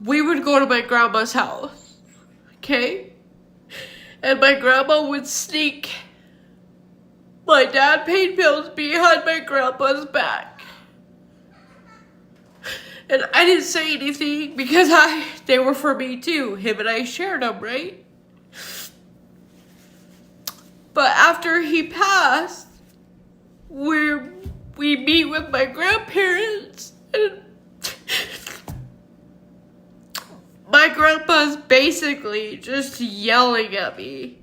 we would go to my grandma's house, okay? And my grandma would sneak my dad pain pills behind my grandpa's back. And I didn't say anything because they were for me too. Him and I shared them, right? But after he passed, we meet with my grandparents, and my grandpa's basically just yelling at me,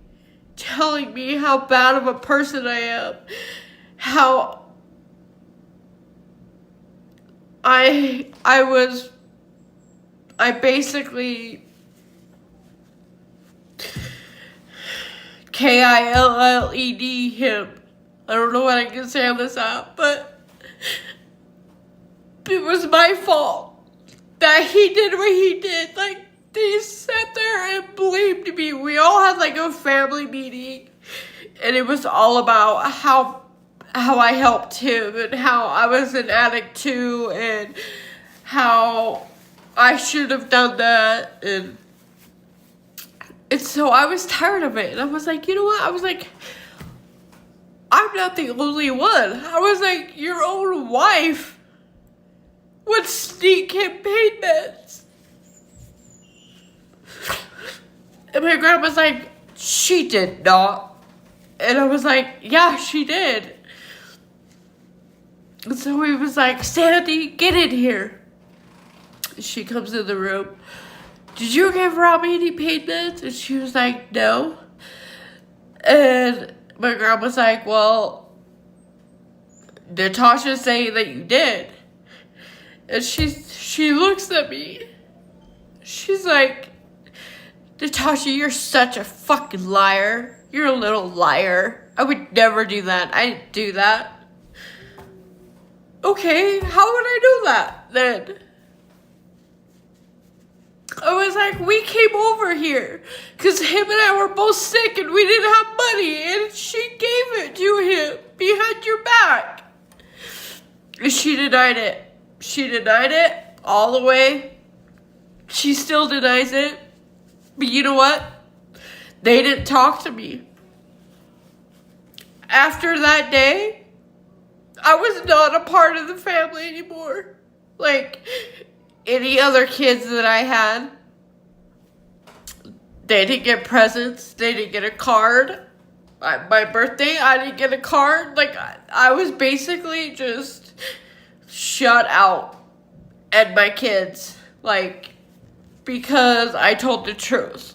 telling me how bad of a person I am, how I basically KILLED him. I don't know what I can say on this app, but it was my fault that he did what he did. Like, they sat there and blamed me. We all had like a family meeting, and it was all about how I helped him and how I was an addict too, and how I should have done that. And so I was tired of it. And I was like, you know what? I was like, I'm not the only one. I was like, your own wife would sneak him pain meds. And my grandma's like, she did not. And I was like, yeah, she did. And so he was like, Sandy, get in here. She comes in the room. Did you give Robbie any pain meds? And she was like, no. And my grandma's like, well, Natasha's saying that you did. And she looks at me. She's like, Natasha, you're such a fucking liar. You're a little liar. I would never do that. I didn't do that. Okay, how would I do that then? I was like, we came over here because him and I were both sick and we didn't have money, and she gave it to him behind your back. And she denied it. She denied it all the way. She still denies it. But you know what? They didn't talk to me. After that day, I was not a part of the family anymore. Like any other kids that I had, they didn't get presents. They didn't get a card. My birthday, I didn't get a card. Like, I was basically just shut out. And my kids, like, because I told the truth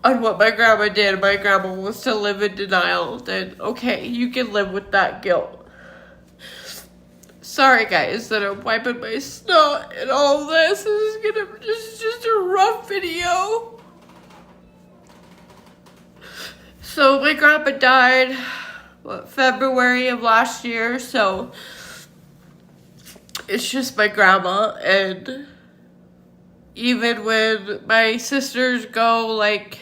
on what my grandma did. My grandma was to live in denial. Then, okay, you can live with that guilt. Sorry guys that I'm wiping my snot and all this. This is just a rough video. So my grandpa died, February of last year, so it's just my grandma. And even when my sisters go, like,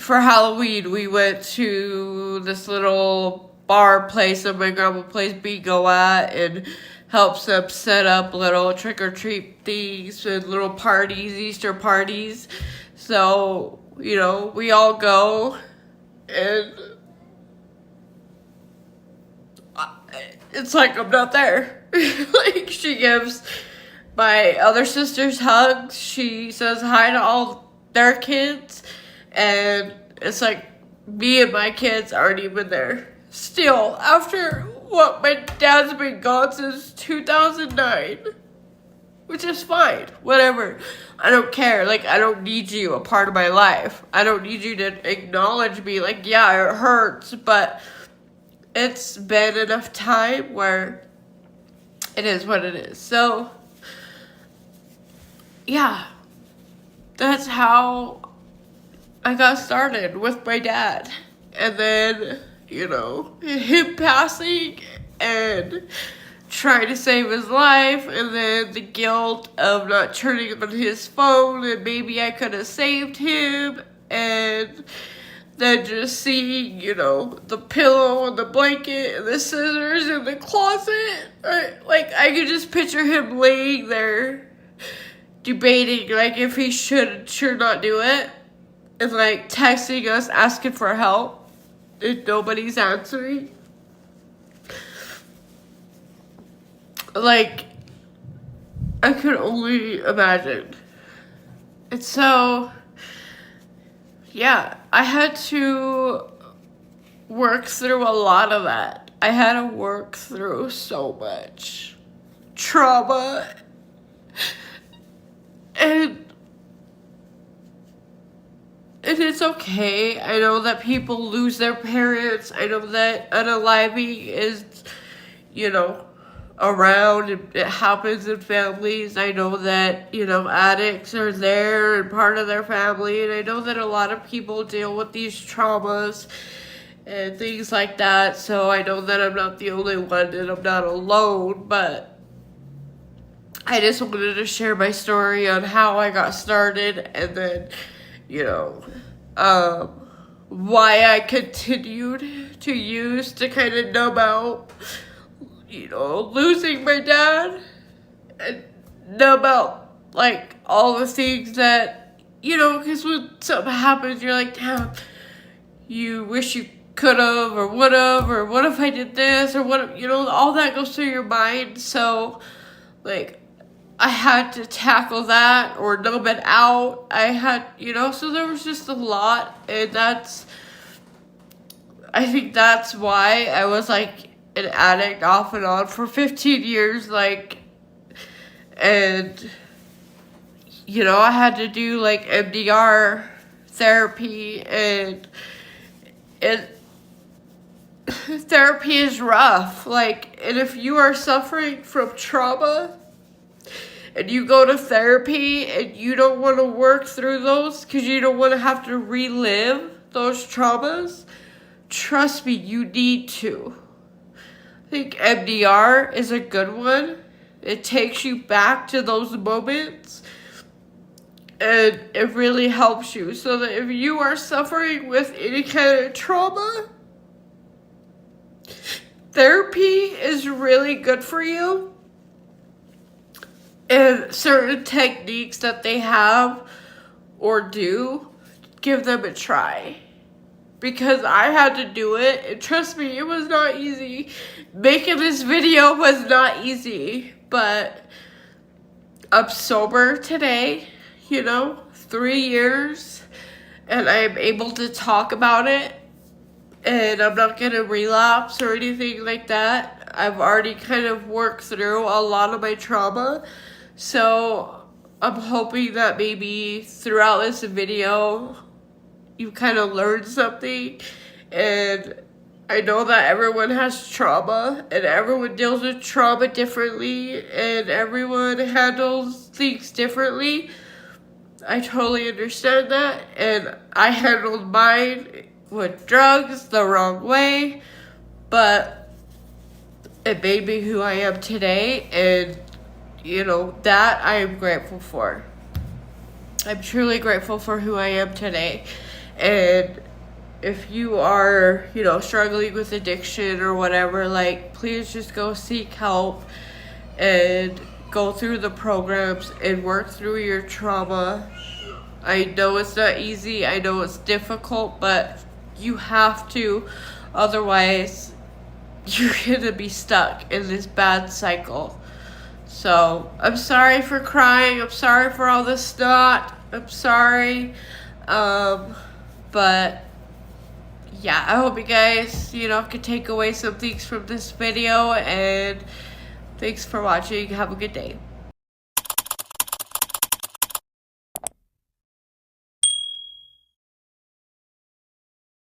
for Halloween, we went to this little bar place that my grandma plays bingo at and helps them set up little trick-or-treat things and little parties, Easter parties. So, you know, we all go, and it's like I'm not there. Like, she gives my other sisters hugs. She says hi to all their kids. And it's like me and my kids aren't even there. Still, after what, my dad's been gone since 2009. Which is fine. Whatever. I don't care. Like, I don't need you a part of my life. I don't need you to acknowledge me. Like, yeah, it hurts, but it's been enough time where it is what it is. So, yeah. That's how I got started with my dad. And then, you know, him passing and trying to save his life, and then the guilt of not turning on his phone, and maybe I could have saved him, and then just seeing, you know, the pillow and the blanket and the scissors in the closet. Like, I could just picture him laying there debating, like, if he should not do it, and, like, texting us asking for help, and nobody's answering. Like, I could only imagine. And so, yeah, I had to work through a lot of that. I had to work through so much trauma. And it's okay. I know that people lose their parents. I know that unaliving is, you know, around. It happens in families. I know that, you know, addicts are there and part of their family. And I know that a lot of people deal with these traumas and things like that. So I know that I'm not the only one and I'm not alone. But I just wanted to share my story on how I got started, and then, you know, why I continued to use to kind of numb out, you know, losing my dad, and numb out, like, all the things that, you know, because when something happens, you're like, damn, you wish you could have, or would have, or what if I did this, or what, you know, all that goes through your mind. So, like, I had to tackle that or numb it out. I had, you know, so there was just a lot. And I think that's why I was like an addict off and on for 15 years. Like, and, you know, I had to do like MDR therapy, and therapy is rough. Like, and if you are suffering from trauma, and you go to therapy and you don't want to work through those because you don't want to have to relive those traumas, trust me, you need to. I think MDR is a good one. It takes you back to those moments, and it really helps you. So that if you are suffering with any kind of trauma, therapy is really good for you. And certain techniques that they have or do, give them a try. Because I had to do it, and trust me, it was not easy. Making this video was not easy, but I'm sober today, you know, 3 years, and I'm able to talk about it, and I'm not gonna relapse or anything like that. I've already kind of worked through a lot of my trauma. So I'm hoping that maybe throughout this video you kind of learned something, and I know that everyone has trauma and everyone deals with trauma differently and everyone handles things differently. I totally understand that, and I handled mine with drugs the wrong way, but it made me who I am today, and that I am grateful for. I'm truly grateful for who I am today. And if you are, struggling with addiction or whatever, like, please just go seek help and go through the programs and work through your trauma. I know it's not easy, I know it's difficult, but you have to, otherwise you're gonna be stuck in this bad cycle. So I'm sorry for crying, I'm sorry for all this snot, I'm sorry, but yeah, I hope you guys, can take away some things from this video, and thanks for watching. Have a good day.